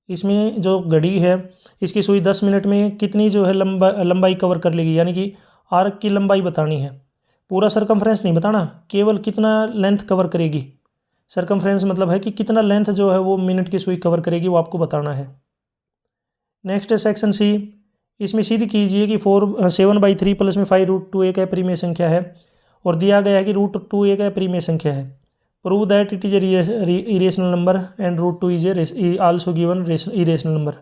इसमें जो घड़ी है इसकी सुई 10 मिनट में कितनी जो है लंबाई कवर कर लेगी, यानी कि आर्क की लंबाई बतानी है, पूरा सरकमफ्रेंस नहीं बताना, केवल कितना लेंथ कवर करेगी। सरकमफ्रेंस मतलब है कि कितना लेंथ जो है वो मिनट की सुई कवर करेगी, वो आपको बताना है। नेक्स्ट है सेक्शन सी, इसमें सीधी कीजिए कि 7/3 प्लस में 5√2 एक अपरिमेय संख्या है, और दिया गया है कि √2 एक अपरिमेय संख्या है। Prove that it is irrational number and √2 is also given irrational number.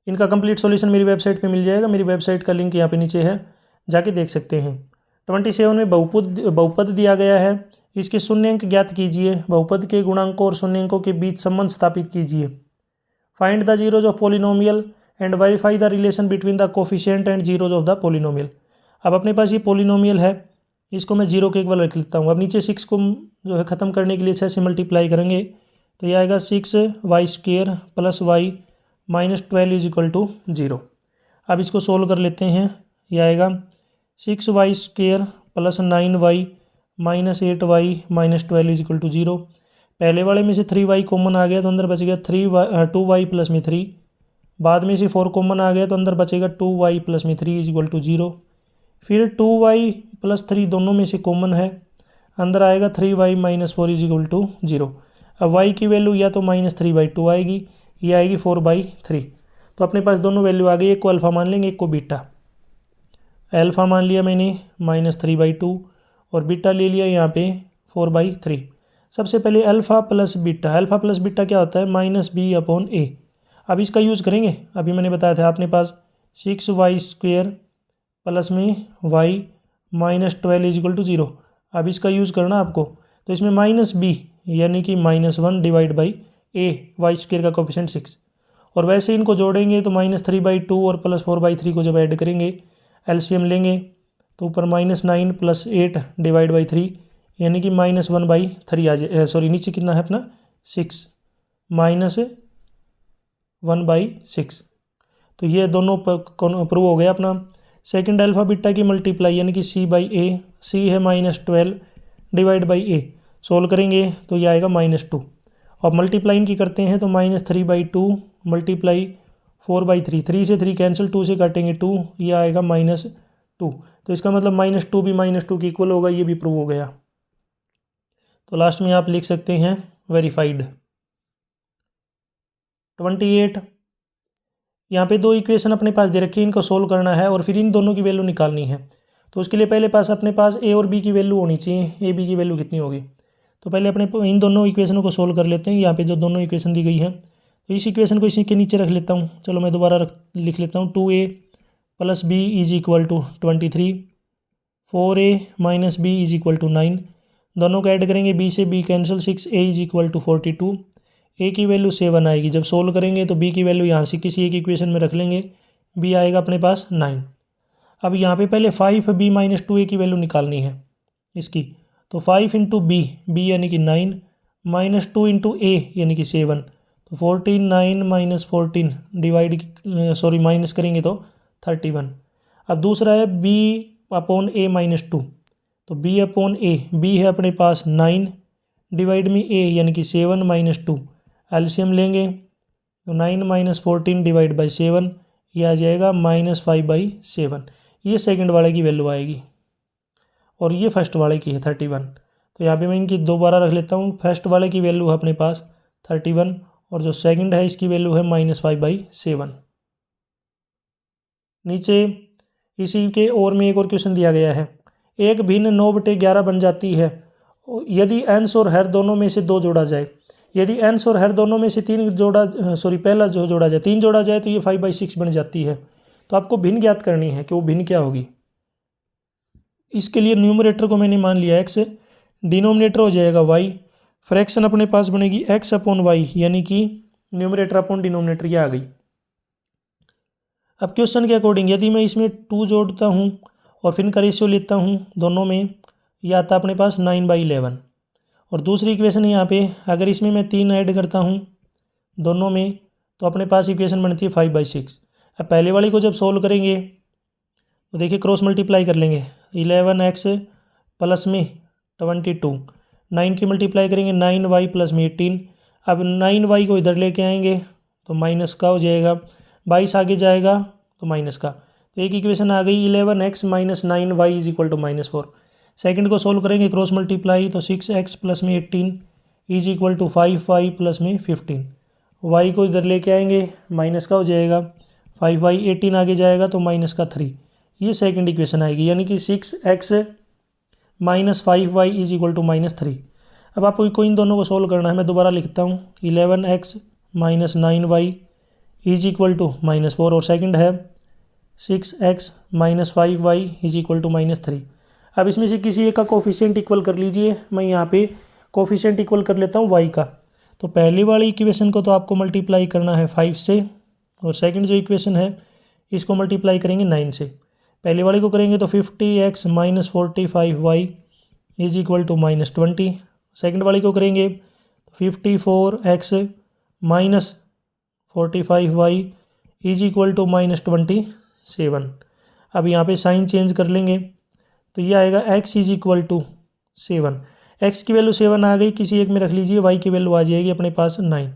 इनका कंप्लीट सॉल्यूशन मेरी वेबसाइट पे मिल जाएगा, मेरी वेबसाइट का लिंक यहाँ पे नीचे है, जाके देख सकते हैं। 27 में बहुपद दिया गया है, इसके शून्यंक ज्ञात कीजिए, बहुपद के गुणांकों और शून्यंकों के बीच संबंध स्थापित कीजिए। Find the zeros of polynomial and verify the relation between the coefficient and zeros of the polynomial. अब अपने पास ये पोलिनोमियल है, इसको मैं जीरो के इक्वल रख लेता हूँ। अब नीचे 6 को जो है ख़त्म करने के लिए 6 से मल्टीप्लाई करेंगे तो ये आएगा 6y² + y - 12 is equal to 0। अब इसको सोल्व कर लेते हैं। ये आएगा 6y² + 9y - 8y - 12 is equal to 0। पहले वाले में से 3y कॉमन आ गया तो अंदर बच गया 2y प्लस में 3। बाद में से 4 कॉमन आ गया तो अंदर बचेगा 2y प्लस में 3 इज इक्वल टू 0। फिर 2y + 3 दोनों में से कॉमन है, अंदर आएगा 3y - 4 इज इक्वल टू 0। अब y की वैल्यू या तो -3/2 आएगी या आएगी 4/3। तो अपने पास दोनों वैल्यू आ गई, एक को अल्फ़ा मान लेंगे एक को बीटा। अल्फ़ा मान लिया मैंने -3/2 और बीटा ले लिया यहाँ पे 4/3। सबसे पहले अल्फ़ा प्लस बीटा क्या होता है -b/a। अब इसका यूज़ करेंगे, अभी मैंने बताया था अपने पास 6y² प्लस में y - 12 इज इक्वल टू 0। अब इसका यूज़ करना आपको, तो इसमें -b यानी कि -1/a y² का कोफिशिएंट 6। और वैसे इनको जोड़ेंगे तो -3/2 और +4/3 को जब ऐड करेंगे एलसीएम लेंगे तो ऊपर -9 + 8/3 यानी कि -1/3 आ जाए। सॉरी नीचे कितना है अपना 6 -1/6। तो ये दोनों प्रूव हो गया अपना। सेकंड अल्फ़ा बीटा की मल्टीप्लाई यानी कि c/a, c है -12/a। सोल्व करेंगे तो ये आएगा -2। अब मल्टीप्लाई इनकी करते हैं तो -3/2 × 4/3, 3 से 3 कैंसिल, 2 से काटेंगे 2, ये आएगा -2। तो इसका मतलब -2 भी -2 के इक्वल होगा, ये भी प्रूव हो गया। तो लास्ट में आप लिख सकते हैं वेरीफाइड। 28 यहाँ पे दो इक्वेशन अपने पास दे रखी है, इनको सोल्व करना है और फिर इन दोनों की वैल्यू निकालनी है। तो उसके लिए पहले पास अपने पास ए और बी की वैल्यू होनी चाहिए। ए बी की वैल्यू कितनी होगी, तो पहले अपने इन दोनों इक्वेशनों को सोल्व कर लेते हैं। यहाँ पे जो दोनों इक्वेशन दी गई है तो इस इक्वेशन को इसी के नीचे रख लेता हूँ। चलो मैं दोबारा लिख लेता हूँ। 2a + b is equal to 23, 4a - b is equal to 9। दोनों को ऐड करेंगे, b से b cancel, 6a is equal to 42। a की वैल्यू 7 आएगी। जब सोल्व करेंगे तो b की वैल्यू यहाँ से किसी एक इक्वेशन में रख लेंगे, b आएगा अपने पास 9। अब यहाँ पे पहले 5b - 2a की वैल्यू निकालनी है इसकी। तो 5 × b यानी कि 9 -2 × a यानी कि 7। तो 14, 9 - 14 माइनस करेंगे तो 31। अब दूसरा है b/a - 2। तो b/a, b है अपने पास 9 डिवाइड में a यानी कि 7 - 2। एलसीएम लेंगे तो 9 - 14 डिवाइड बाई 7, ये आ जाएगा -5/7। ये सेकंड वाले की वैल्यू आएगी और ये फर्स्ट वाले की है 31। तो यहाँ पे मैं इनकी दोबारा रख लेता हूँ। फर्स्ट वाले की वैल्यू है अपने पास 31 और जो सेकंड है इसकी वैल्यू है -5/7। नीचे इसी के और में एक और क्वेश्चन दिया गया है। एक भिन्न 9/11 बन जाती है यदि अंश और हर दोनों में से 2 जोड़ा जाए। यदि अंश और हर दोनों में से 3 पहला जो जोड़ा जाए 3 जोड़ा जाए तो ये 5/6 बन जाती है। तो आपको भिन्न ज्ञात करनी है कि वो भिन्न क्या होगी। इसके लिए न्यूमरेटर को मैंने मान लिया x, डिनोमिनेटर हो जाएगा y, फ्रैक्शन अपने पास बनेगी x/y यानी कि न्यूमरेटर अपॉन डिनोमिनेटर ये आ गई। अब क्वेश्चन के अकॉर्डिंग यदि मैं इसमें 2 जोड़ता हूँ और फिर का रेशियो लेता हूँ दोनों में, यह आता अपने पास 9/11। और दूसरी इक्वेशन यहाँ पे अगर इसमें मैं 3 ऐड करता हूँ दोनों में तो अपने पास इक्वेशन बनती है 5/6। अब पहले वाली को जब सोल्व करेंगे तो देखिए क्रॉस मल्टीप्लाई कर लेंगे। 11x प्लस में 22, 9 की मल्टीप्लाई करेंगे 9y प्लस में 18। अब 9y को इधर लेके आएंगे तो माइनस का हो जाएगा, 22 आगे जाएगा तो माइनस का। तो एक इक्वेशन आ गई 11x - 9y is equal to -4। Second को सोल्व करेंगे क्रॉस मल्टीप्लाई तो 6x प्लस में 18 is equal to 5y plus में 15। y को इधर लेके आएंगे माइनस का हो जाएगा, 5y 18 आगे जाएगा तो -3। ये सेकंड इक्वेशन आएगी यानी कि 6x - 5y is equal to -3। अब आपको इन दोनों को सोल्व करना है। मैं दोबारा लिखता हूँ 11x - 9y is equal to -4 और सेकंड है 6x - 5y is equal to -3। अब इसमें से किसी एक का कोफिशिएंट इक्वल कर लीजिए। मैं यहाँ पे कोफिशिएंट इक्वल कर लेता हूँ y का। तो पहली वाली इक्वेशन को तो आपको मल्टीप्लाई करना है 5 से और सेकंड जो इक्वेशन है इसको मल्टीप्लाई करेंगे 9 से। पहले वाले को करेंगे तो 50x minus 45y is equal to -20। Second वाली को करेंगे तो 54x minus 45y is equal to -27। अब यहाँ पे साइन चेंज कर लेंगे तो ये आएगा x is equal to 7। x की वैल्यू 7 आ गई, किसी एक में रख लीजिए, y की वैल्यू आ जाएगी अपने पास 9।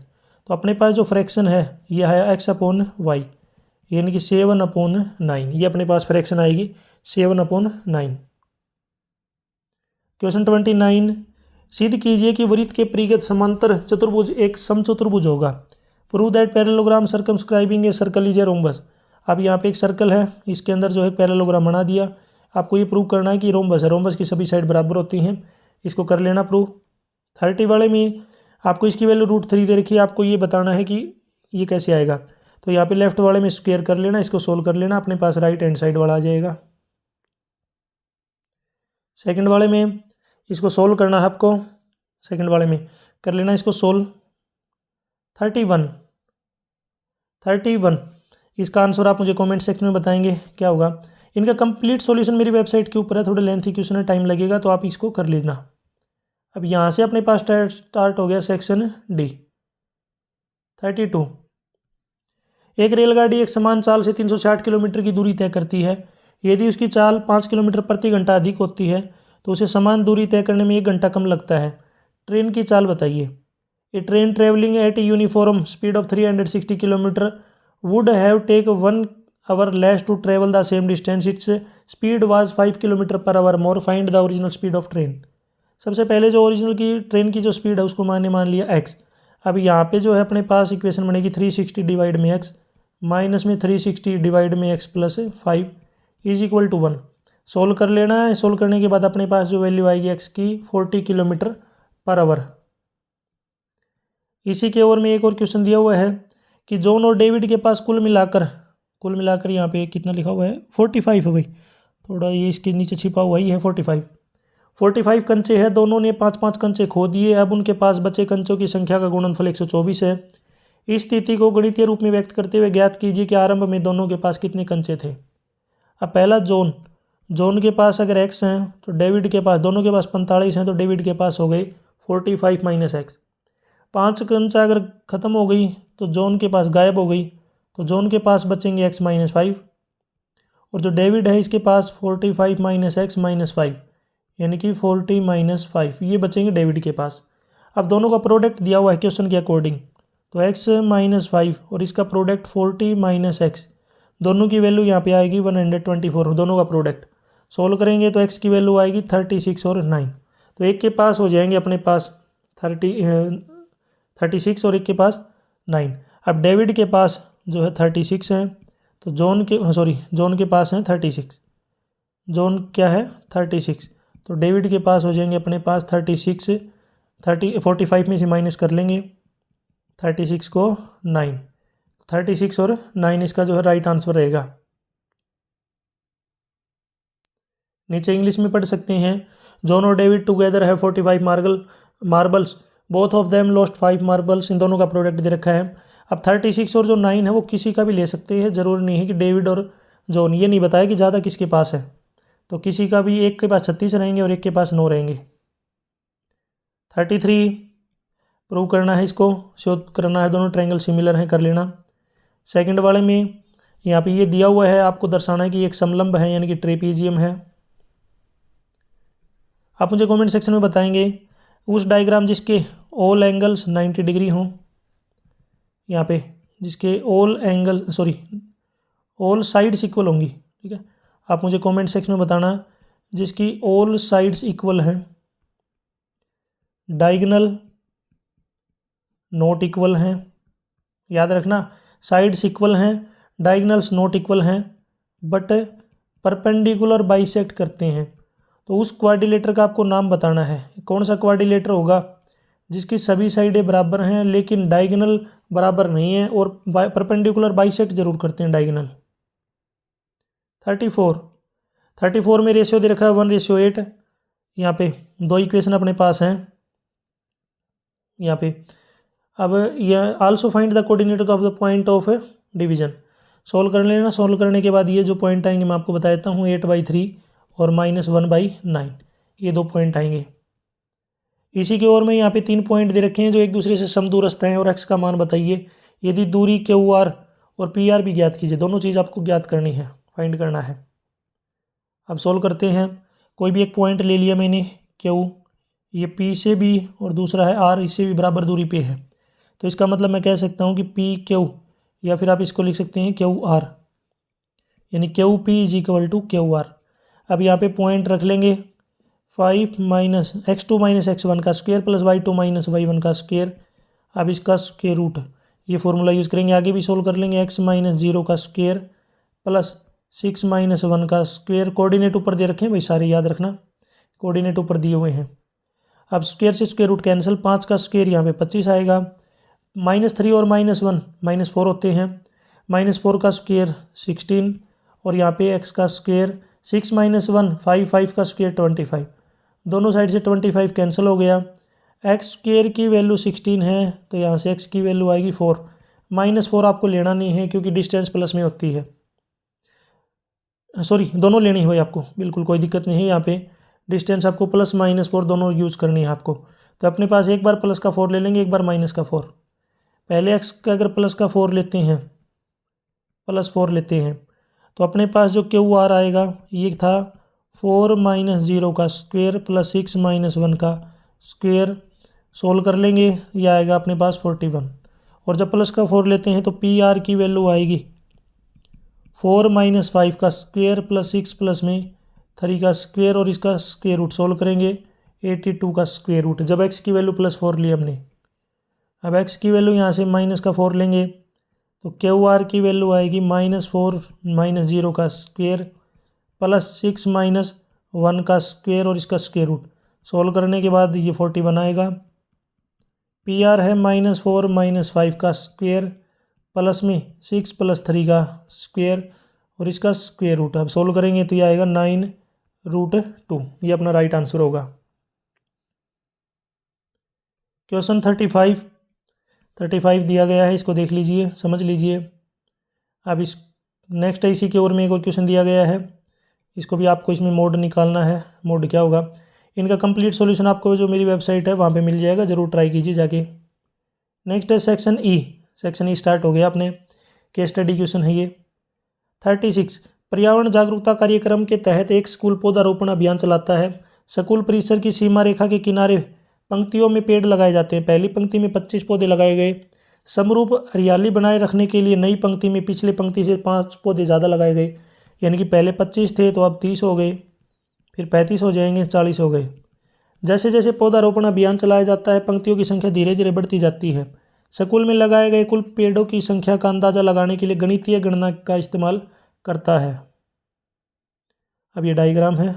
तो अपने पास जो फ्रैक्शन है ये है x/y, यानी कि 7/9। ये अपने पास फ्रैक्शन आएगी 7/9। क्वेश्चन 29, सिद्ध कीजिए कि वृत्त के परिगत समांतर चतुर्भुज एक समचतुर्भुज होगा। Prove that parallelogram circumscribing a circle is a rhombus. अब यहाँ पे एक सर्कल है, इसके अंदर जो है पैरेललोग्राम बना दिया। आपको ये प्रूव करना है कि रोम्बस है, रोम्बस की सभी साइड बराबर होती हैं। इसको कर लेना प्रूव। 30 वाले में आपको इसकी वैल्यू √3 दे रखी है, आपको ये बताना है कि ये कैसे आएगा। तो यहाँ पे लेफ्ट वाले में स्क्वायर कर लेना, इसको सोल्व कर लेना, अपने पास राइट हैंड साइड वाला आ जाएगा। सेकंड वाले में इसको सोल्व करना है आपको, सेकंड वाले में कर लेना इसको सोल्व। 31 इसका आंसर आप मुझे कमेंट सेक्शन में बताएंगे क्या होगा। इनका कंप्लीट सॉल्यूशन मेरी वेबसाइट के ऊपर है, थोड़े लेंथी क्वेश्चन है, टाइम लगेगा, तो आप इसको कर लेना। अब यहाँ से अपने पास स्टार्ट हो गया सेक्शन डी। 32, एक रेलगाड़ी एक समान चाल से 360 किलोमीटर की दूरी तय करती है। यदि उसकी चाल 5 किलोमीटर प्रति घंटा अधिक होती है तो उसे समान दूरी तय करने में 1 घंटा कम लगता है। ट्रेन की चाल बताइए। A train travelling at a uniform speed of 360 kilometre would have take 1 hour less to travel the same distance, its speed was 5 kilometre per hour more, find the original speed of train. सबसे पहले जो original की train की जो speed है उसको मान लिया x। अब यहाँ पे जो है अपने पास इक्वेशन बनेगी 360 डिवाइड में x माइनस में 360 डिवाइड में x plus 5 is equal to 1। Solve कर लेना है। सोल्व करने के बाद अपने पास जो वैल्यू आएगी x की 40 किलोमीटर पर आवर। इसी के ओर में एक और क्वेश्चन दिया हुआ है कि जॉन और डेविड के पास कुल मिलाकर यहाँ पे कितना लिखा हुआ है 45 है भाई, थोड़ा ये इसके नीचे छिपा हुआ ही है 45 कंचे हैं। दोनों ने 5-5 कंचे खो दिए। अब उनके पास बचे कंचों की संख्या का गुणनफल 124 है। इस स्थिति को गणितीय रूप में व्यक्त करते हुए ज्ञात कीजिए कि आरंभ में दोनों के पास कितने कंचे थे। अब पहला जॉन के पास अगर x हैं तो डेविड के पास, दोनों के पास 45 हैं तो डेविड के पास हो गए 45 माइनस x। 5 कंचा अगर ख़त्म हो गई तो जॉन के पास गायब हो गई, तो जॉन के पास बचेंगे x माइनस 5, और जो डेविड है इसके पास 45 माइनस x माइनस 5 यानी कि 40 माइनस 5 ये बचेंगे डेविड के पास। अब दोनों का प्रोडक्ट दिया हुआ है क्वेश्चन के अकॉर्डिंग, तो x माइनस 5 और इसका प्रोडक्ट 40 माइनस x, दोनों की वैल्यू यहाँ पे आएगी 124, दोनों का प्रोडक्ट। सोल्व करेंगे तो x की वैल्यू आएगी 36 और 9, तो एक के पास हो जाएंगे अपने पास 36 और एक के पास 9। अब डेविड के पास जो है 36 है, तो जॉन के पास है 36, जॉन क्या है 36, तो डेविड के पास हो जाएंगे अपने पास 45 में से माइनस कर लेंगे 36 को 9, 36 और 9 इसका जो है राइट आंसर रहेगा। नीचे इंग्लिश में पढ़ सकते हैं, जॉन और डेविड टुगेदर है 45 marbles, both of them lost 5 marbles. इन दोनों का प्रोडक्ट दे रखा है। अब 36 और जो 9 है वो किसी का भी ले सकते हैं, ज़रूरी नहीं है कि डेविड और जॉन। ये नहीं बताया कि ज़्यादा किसके पास है, तो किसी का भी, एक के पास 36 रहेंगे और एक के पास 9 रहेंगे। 33 प्रूव करना है, इसको शो करना है, दोनों ट्रायंगल सिमिलर हैं, कर लेना। सेकंड वाले में यहाँ पे ये दिया हुआ है, आपको दर्शाना है कि एक समलंब है यानी कि ट्रेपीजियम है। आप मुझे कमेंट सेक्शन में बताएंगे उस डायग्राम जिसके ऑल एंगल्स 90 डिग्री हों, यहाँ पे जिसके ऑल साइड्स इक्वल होंगी, ठीक है। आप मुझे कमेंट सेक्शन में बताना जिसकी ऑल साइड्स इक्वल हैं, डायगोनल नॉट इक्वल हैं, याद रखना साइड्स इक्वल हैं, डायगोनल्स नॉट इक्वल हैं, बट परपेंडिकुलर बाइसेक्ट करते हैं। तो उस क्वाड्रिलेटर का आपको नाम बताना है। कौन सा क्वाड्रिलेटर होगा जिसकी सभी साइडें बराबर हैं लेकिन डायगोनल बराबर नहीं है और परपेंडिकुलर बाइसेक्ट जरूर करते हैं डायगोनल। 34 में रेशियो दे रखा है 1:8। यहाँ पे दो इक्वेशन अपने पास हैं यहाँ पे। अब यह also find the coordinator of the point of division. Solve कर लेना। सोल्व करने के बाद ये जो पॉइंट आएंगे मैं आपको बता देता हूँ, 8/3 और -1/9, ये 2 पॉइंट आएंगे। इसी के और में यहाँ पे 3 पॉइंट दे रखे हैं जो एक दूसरे से समदूरस्थ हैं, और x का मान बताइए। यदि दूरी QR और PR भी ज्ञात कीजिए, दोनों चीज़ आपको ज्ञात करनी है, फाइंड करना है। अब सोल्व करते हैं। कोई भी एक पॉइंट ले लिया मैंने Q, ये P से भी और दूसरा है R, इससे भी बराबर दूरी पे है। तो इसका मतलब मैं कह सकता हूँ कि PQ, या फिर आप इसको लिख सकते हैं QR, यानी QP = QR। अब यहाँ पे पॉइंट रख लेंगे 5 - x2 - x1 का स्क्वायर प्लस y2 - y1 का स्क्वायर। अब इसका स्क्वायर रूट, ये फॉर्मूला यूज़ करेंगे। आगे भी सोल्व कर लेंगे। x - 0 का स्क्वायर प्लस 6 - 1 का स्क्वायर। कोऑर्डिनेट ऊपर दे रखे हैं भाई, सारे याद रखना, कोऑर्डिनेट ऊपर दिए हुए हैं। अब स्क्वायर से स्क्वायर रूट कैंसिल, 5 का स्क्वायर यहाँ पे 25 आएगा। -3 और -1 -4 होते हैं। -4 का स्क्वायर 16, और यहाँ पे x का स्क्वायर 6 - 1 5, 5 का स्क्वायर 25। दोनों साइड से 25 कैंसिल हो गया। एक्स स्क्वायर की वैल्यू 16 है, तो यहाँ से x की वैल्यू आएगी 4। -4 आपको लेना नहीं है क्योंकि डिस्टेंस प्लस में होती है, सॉरी दोनों लेनी है भाई आपको, बिल्कुल कोई दिक्कत नहीं है। यहाँ पे डिस्टेंस आपको प्लस -4 दोनों यूज़ करनी है आपको। तो अपने पास एक बार प्लस का 4 ले लेंगे, एक बार माइनस का 4। पहले x का अगर प्लस का 4 लेते हैं, +4 लेते हैं, तो अपने पास जो QR आएगा ये था 4 - 0 का स्क्वायर प्लस 6 - 1 का स्क्वायर। सोल्व कर लेंगे, ये आएगा अपने पास 41। और जब प्लस का 4 लेते हैं तो PR की वैल्यू आएगी 4 - 5 का स्क्वायर प्लस 6 प्लस में 3 का स्क्वायर, और इसका स्क्वायर रूट सोल्व करेंगे 82 का स्क्वायर रूट। जब x की वैल्यू +4 ली हमने, अब x की वैल्यू यहाँ से -4 लेंगे तो QR की वैल्यू आएगी -4 - 0 का स्क्वायर प्लस 6 - 1 का स्क्वायर, और इसका स्क्वायर रूट। सोल्व करने के बाद ये 41 आएगा। PR है -4 - 5 का स्क्वायर प्लस में 6 + 3 का स्क्वायर, और इसका स्क्वायर रूट। अब सोल्व करेंगे तो ये आएगा 9√2। ये अपना राइट आंसर होगा। क्वेश्चन 35 दिया गया है, इसको देख लीजिए, समझ लीजिए। अब इस नेक्स्ट इसी के और में एक और क्वेश्चन दिया गया है, इसको भी आपको इसमें मोड निकालना है। मोड क्या होगा, इनका कंप्लीट सॉल्यूशन आपको जो मेरी वेबसाइट है वहाँ पे मिल जाएगा, ज़रूर ट्राई कीजिए जाके। नेक्स्ट है सेक्शन ई स्टार्ट हो गया अपने, केस स्टडी क्वेश्चन है ये। 36 पर्यावरण जागरूकता कार्यक्रम के तहत एक स्कूल पौधारोपण अभियान चलाता है। स्कूल परिसर की सीमा रेखा के किनारे पंक्तियों में पेड़ लगाए जाते हैं। पहली पंक्ति में 25 पौधे लगाए गए। समरूप हरियाली बनाए रखने के लिए नई पंक्ति में पिछली पंक्ति से 5 पौधे ज़्यादा लगाए गए, यानी कि पहले 25 थे तो अब 30 हो गए, फिर 35 हो जाएंगे, 40 हो गए। जैसे जैसे पौधारोपण अभियान चलाया जाता है पंक्तियों की संख्या धीरे धीरे बढ़ती जाती है। स्कूल में लगाए गए कुल पेड़ों की संख्या का अंदाजा लगाने के लिए गणितीय गणना का इस्तेमाल करता है। अब ये डायग्राम है।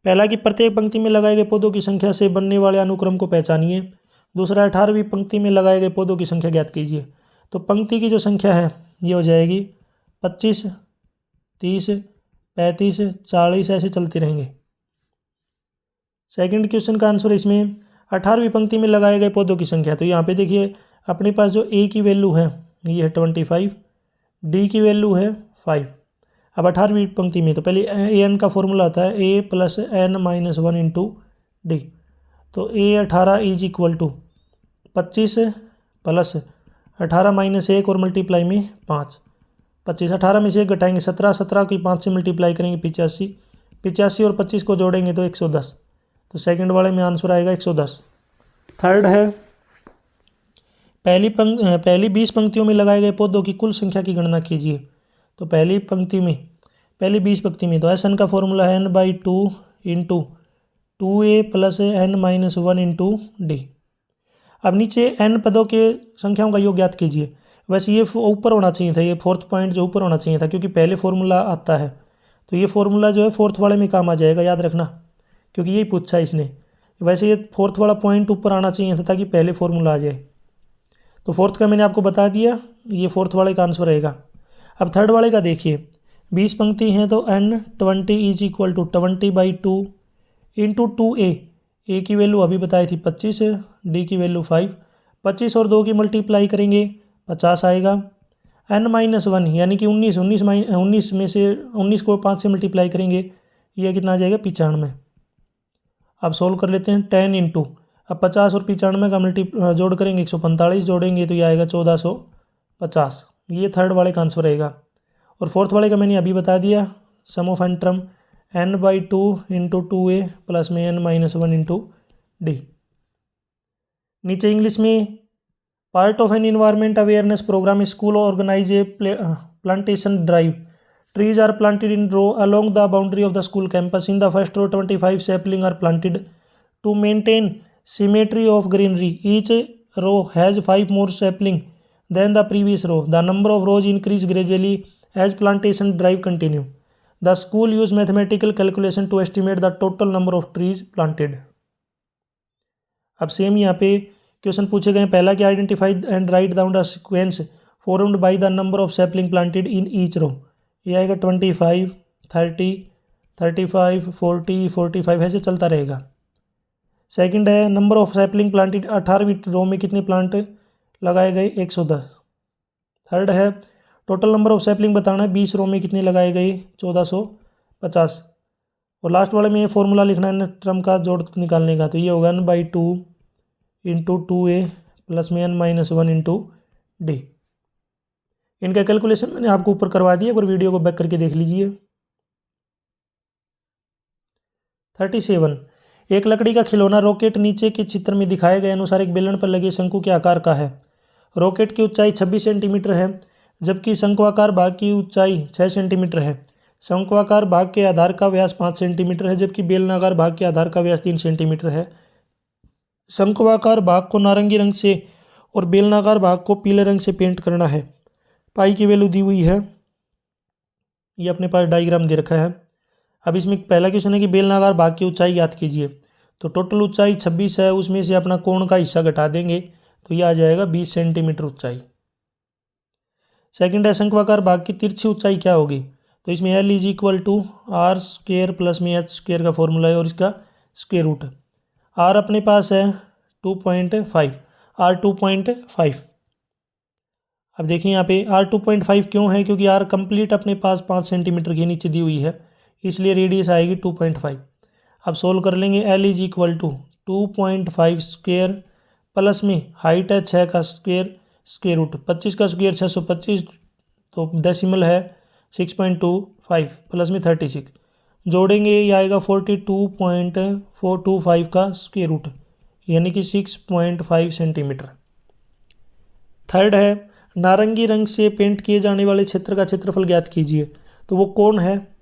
पहला कि प्रत्येक पंक्ति में लगाए गए पौधों की संख्या से बनने वाले अनुक्रम को पहचानिए। दूसरा 18वीं पंक्ति में लगाए गए पौधों की संख्या ज्ञात कीजिए। तो पंक्ति की जो संख्या है ये हो जाएगी 25, 30, 35, 40, ऐसे चलती रहेंगे। सेकंड क्वेश्चन का आंसर इसमें 18वीं पंक्ति में लगाए गए पौधों की संख्या। तो यहाँ पे देखिए अपने पास जो A की वैल्यू है ये है 25, D की वैल्यू है 5। अब 18वीं पंक्ति में तो पहले AN का फॉर्मूला आता है A + N - 1 × D। तो A18 = 25 + 18 - 1 और मल्टीप्लाई में 5। 25, 18 में से 1 घटाएंगे 17, 17 की 5 से मल्टीप्लाई करेंगे 85, 85 और 25 को जोड़ेंगे तो 110। तो सेकंड वाले में आंसर आएगा 110। थर्ड है पहली 20 पंक्तियों में लगाए गए पौधों की कुल संख्या की गणना कीजिए। तो पहली 20 पंक्ति में तो SN का फॉर्मूला है N/2 × 2A + N - 1 × D। अब नीचे n पदों के संख्याओं का योग ज्ञात कीजिए। वैसे ये ऊपर होना चाहिए था, ये फोर्थ पॉइंट जो ऊपर होना चाहिए था, क्योंकि पहले फॉर्मूला आता है तो ये फॉर्मूला जो है फोर्थ वाले में काम आ जाएगा, याद रखना, क्योंकि यही पूछा इसने। वैसे ये फोर्थ वाला पॉइंट ऊपर आना चाहिए था ताकि पहले फॉर्मूला आ जाए। तो फोर्थ का मैंने आपको बता दिया, ये फोर्थ वाले का आंसर रहेगा। अब थर्ड वाले का देखिए, 20 पंक्ति हैं तो N20 = 20/2 × 2A। A की वैल्यू अभी बताई थी 25, D की वैल्यू 5, 25 और 2 की मल्टीप्लाई करेंगे 50 आएगा। n-1 यानी कि 19 में से 19 को 5 से मल्टीप्लाई करेंगे, यह कितना आ जाएगा 95। अब सोल्व कर लेते हैं 10 इंटू, अब 50 और 95 का जोड़ करेंगे 145 जोड़ेंगे तो ये आएगा 1450। ये थर्ड वाले का आंसर रहेगा। और फोर्थ वाले का मैंने अभी बता दिया, sum of n term n/2 into 2a plus में n-1 इंटू डी। नीचे इंग्लिश में part of an environment awareness programme school organise a plantation drive. Trees are planted in row along the boundary of the school campus. In the first row, 25 saplings are planted. To maintain symmetry of greenery, each row has 5 more saplings than the previous row. The number of rows increase gradually as plantation drive continue. The school use mathematical calculation to estimate the total number of trees planted. अब same यहाँ पे question पूछे गए, पहला कि identify and write down the sequence formed by the number of sapling planted in each row. ये आएगा 25, 30, 35, 40, 45 ऐसे चलता रहेगा। सेकंड है नंबर ऑफ सैपलिंग प्लांटेड, 18वीं रो में कितने प्लांट लगाए गए 110। थर्ड है टोटल नंबर ऑफ सैपलिंग बताना है, 20 रो में कितने लगाए गए 1450। और लास्ट वाले में ये फॉर्मूला लिखना है टर्म का जोड़ निकालने का, तो ये होगा n/2 इंटू 2a प्लस में n-1 इंटू डी। इनका कैलकुलेशन मैंने आपको ऊपर करवा दिया, पर वीडियो को बैक करके देख लीजिए। 37 एक लकड़ी का खिलौना रॉकेट नीचे के चित्र में दिखाए गए अनुसार एक बेलन पर लगे शंकु के आकार का है। रॉकेट की ऊंचाई 26 सेंटीमीटर है, जबकि शंक्वाकार भाग की ऊंचाई 6 सेंटीमीटर है। शंक्वाकार भाग के आधार का व्यास 5 सेंटीमीटर है, जबकि बेलनाकार भाग के आधार का व्यास 3 सेंटीमीटर है। शंक्वाकार भाग को नारंगी रंग से और बेलनाकार भाग को पीले रंग से पेंट करना है। पाई की वैल्यू दी हुई है, ये अपने पास डायग्राम दे रखा है। अब इसमें पहला क्वेश्चन है कि बेलनाकार भाग की ऊंचाई ज्ञात कीजिए। तो टोटल ऊंचाई 26 है, उसमें से अपना कोण का हिस्सा घटा देंगे तो यह आ जाएगा 20 सेंटीमीटर ऊंचाई। सेकंड है शंक्वाकार भाग की तिरछी ऊंचाई क्या होगी। तो इसमें L=r² प्लस में h² का फॉर्मूला है और इसका स्क्वायर रूट। r अपने पास है 2.5, r 2.5। अब देखिए यहाँ पे r 2.5 क्यों है, क्योंकि r कंप्लीट अपने पास 5 सेंटीमीटर के नीचे दी हुई है, इसलिए रेडियस आएगी 2.5। अब सोल्व कर लेंगे। L=2.5 स्क्वेयर प्लस में हाइट है 6 का स्क्वेयर, स्क्वेयर रूट 25 का स्क्वेयर 625, तो डेसिमल है 6.25 प्लस में 36 जोड़ेंगे ये आएगा 42.425 का स्क्वेयर रूट, यानी कि 6.5 सेंटीमीटर। थर्ड है नारंगी रंग से पेंट किए जाने वाले क्षेत्र का क्षेत्रफल ज्ञात कीजिए। तो वो कौन है,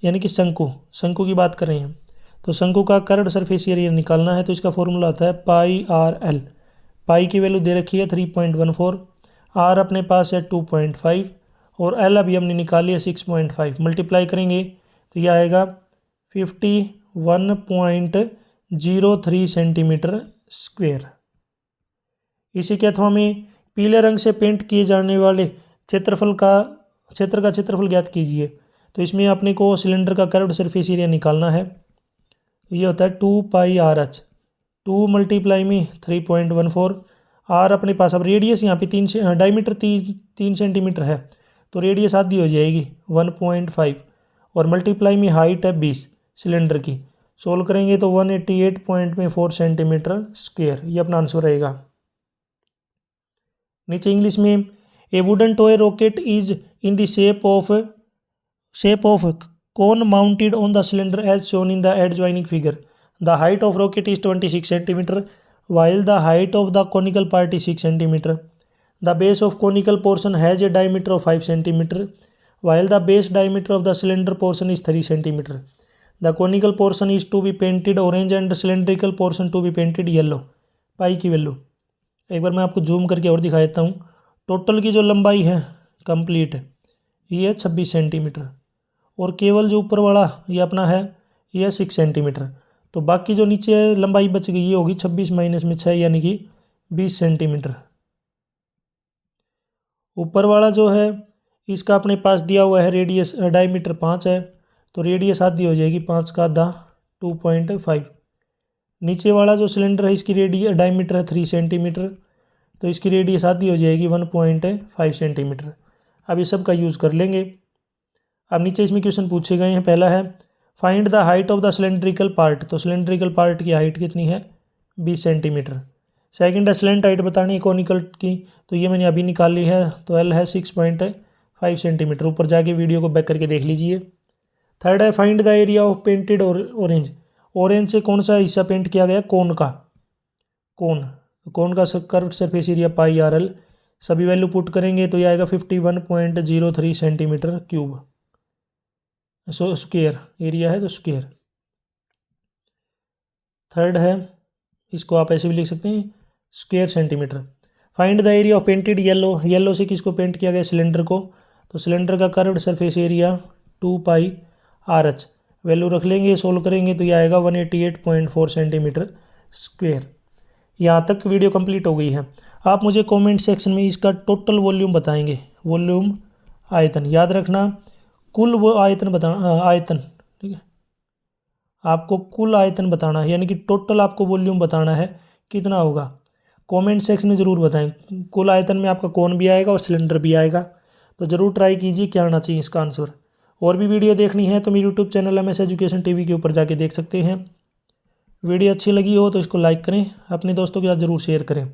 यानी कि शंकु की बात कर रहे हैं। तो शंकु का कर्व्ड सरफेस एरिया निकालना है, तो इसका फॉर्मूला आता है πr/l। पाई की वैल्यू दे रखी है 3.14, r अपने पास है 2.5 और l अभी हमने निकाली है 6.5। मल्टीप्लाई करेंगे तो यह आएगा 51.03 सेंटीमीटर स्क्वेयर। इसी के अथवा में पीले रंग से पेंट किए जाने वाले क्षेत्र का क्षेत्रफल ज्ञात कीजिए। तो इसमें अपने को सिलेंडर का कर्व्ड सरफेस एरिया निकालना है, तो ये होता है 2πrh। 2 मल्टीप्लाई में 3.14, r अपने पास, अब रेडियस यहाँ पे डायमीटर 3 सेंटीमीटर है, तो रेडियस आधी हो जाएगी 1.5 और मल्टीप्लाई में हाइट है 20 सिलेंडर की। सोल्व करेंगे तो 188.4 सेंटीमीटर स्क्वेयर, ये अपना आंसर रहेगा। नीचे इंग्लिश में ए wooden toy rocket is in the shape of cone mounted on the cylinder as shown in the adjoining figure. The height of rocket is 26 cm while the height of the conical part is 6 cm. The base of conical portion has a diameter of 5 cm while the base diameter of the cylinder portion is 3 cm. The conical portion is to be painted orange and the cylindrical portion to be painted yellow. पाई की value एक बार मैं आपको zoom करके और दिखा देता हूँ। Total की जो लंबाई है कंप्लीट ये है 26 सेंटीमीटर और केवल जो ऊपर वाला ये अपना है ये है 6 सेंटीमीटर। तो बाकी जो नीचे लंबाई बच गई ये होगी 26 माइनस में 6 यानी कि 20 सेंटीमीटर। ऊपर वाला जो है इसका अपने पास दिया हुआ है रेडियस डायमीटर 5 है, तो रेडियस आधी हो जाएगी 5 का आधा 2.5। नीचे वाला जो सिलेंडर है इसकी डायमीटर है 3 सेंटीमीटर, तो इसकी रेडियस आधी हो जाएगी 1.5 सेंटीमीटर। अब ये सब का यूज़ कर लेंगे। अब नीचे इसमें क्वेश्चन पूछे गए हैं। पहला है find the height of the cylindrical part, तो सिलेंड्रिकल पार्ट की हाइट कितनी है 20 सेंटीमीटर। सेकंड है स्लेंट हाइट बतानी है कॉनिकल की, तो ये मैंने अभी निकाल ली है, तो एल है 6.5 सेंटीमीटर। ऊपर जाके वीडियो को बैक करके देख लीजिए। थर्ड है find the area of painted orange, orange से कौन सा हिस्सा पेंट किया गया, कोन का, कोन का curved surface area pi R L. सभी वैल्यू पुट करेंगे तो ये आएगा 51.03 centimetre cube, so square area है तो स्क्वायर। थर्ड है, इसको आप ऐसे भी लिख सकते हैं square centimetre. Find the area of painted yellow, yellow से किसको पेंट किया गया, सिलेंडर को, तो सिलेंडर का curved surface area 2πRH value रख लेंगे, सोल्व करेंगे तो ये आएगा 188.4 सेंटीमीटर स्क्वायर। यहाँ तक वीडियो कंप्लीट हो गई है। आप मुझे कमेंट सेक्शन में इसका टोटल वॉल्यूम बताएंगे, वॉल्यूम आयतन, याद रखना कुल वो आयतन बताना, आयतन, ठीक है, आपको कुल आयतन बताना है, यानी कि टोटल आपको वॉल्यूम बताना है कितना होगा। कमेंट सेक्शन में ज़रूर बताएं। कुल आयतन में आपका कौन भी आएगा और सिलेंडर भी आएगा, तो ज़रूर ट्राई कीजिए क्या आना चाहिए इसका आंसर। और भी वीडियो देखनी है तो मेरे YouTube channel MS education TV के ऊपर जाके देख सकते हैं। वीडियो अच्छी लगी हो तो इसको लाइक करें, अपने दोस्तों के साथ ज़रूर शेयर करें।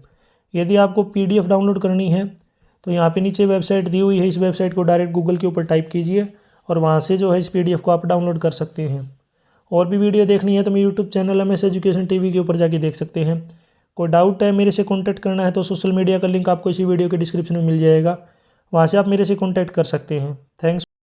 यदि आपको PDF डाउनलोड करनी है तो यहाँ पे नीचे वेबसाइट दी हुई है, इस वेबसाइट को डायरेक्ट गूगल के ऊपर टाइप कीजिए और वहाँ से जो है इस PDF को आप डाउनलोड कर सकते हैं। और भी वीडियो देखनी है तो मेरे YouTube channel MS education TV के ऊपर जाके देख सकते हैं। कोई डाउट है, मेरे से कॉन्टैक्ट करना है तो सोशल मीडिया का लिंक आपको इसी वीडियो के डिस्क्रिप्शन में मिल जाएगा, वहाँ से आप मेरे से कॉन्टैक्ट कर सकते हैं। थैंक्स।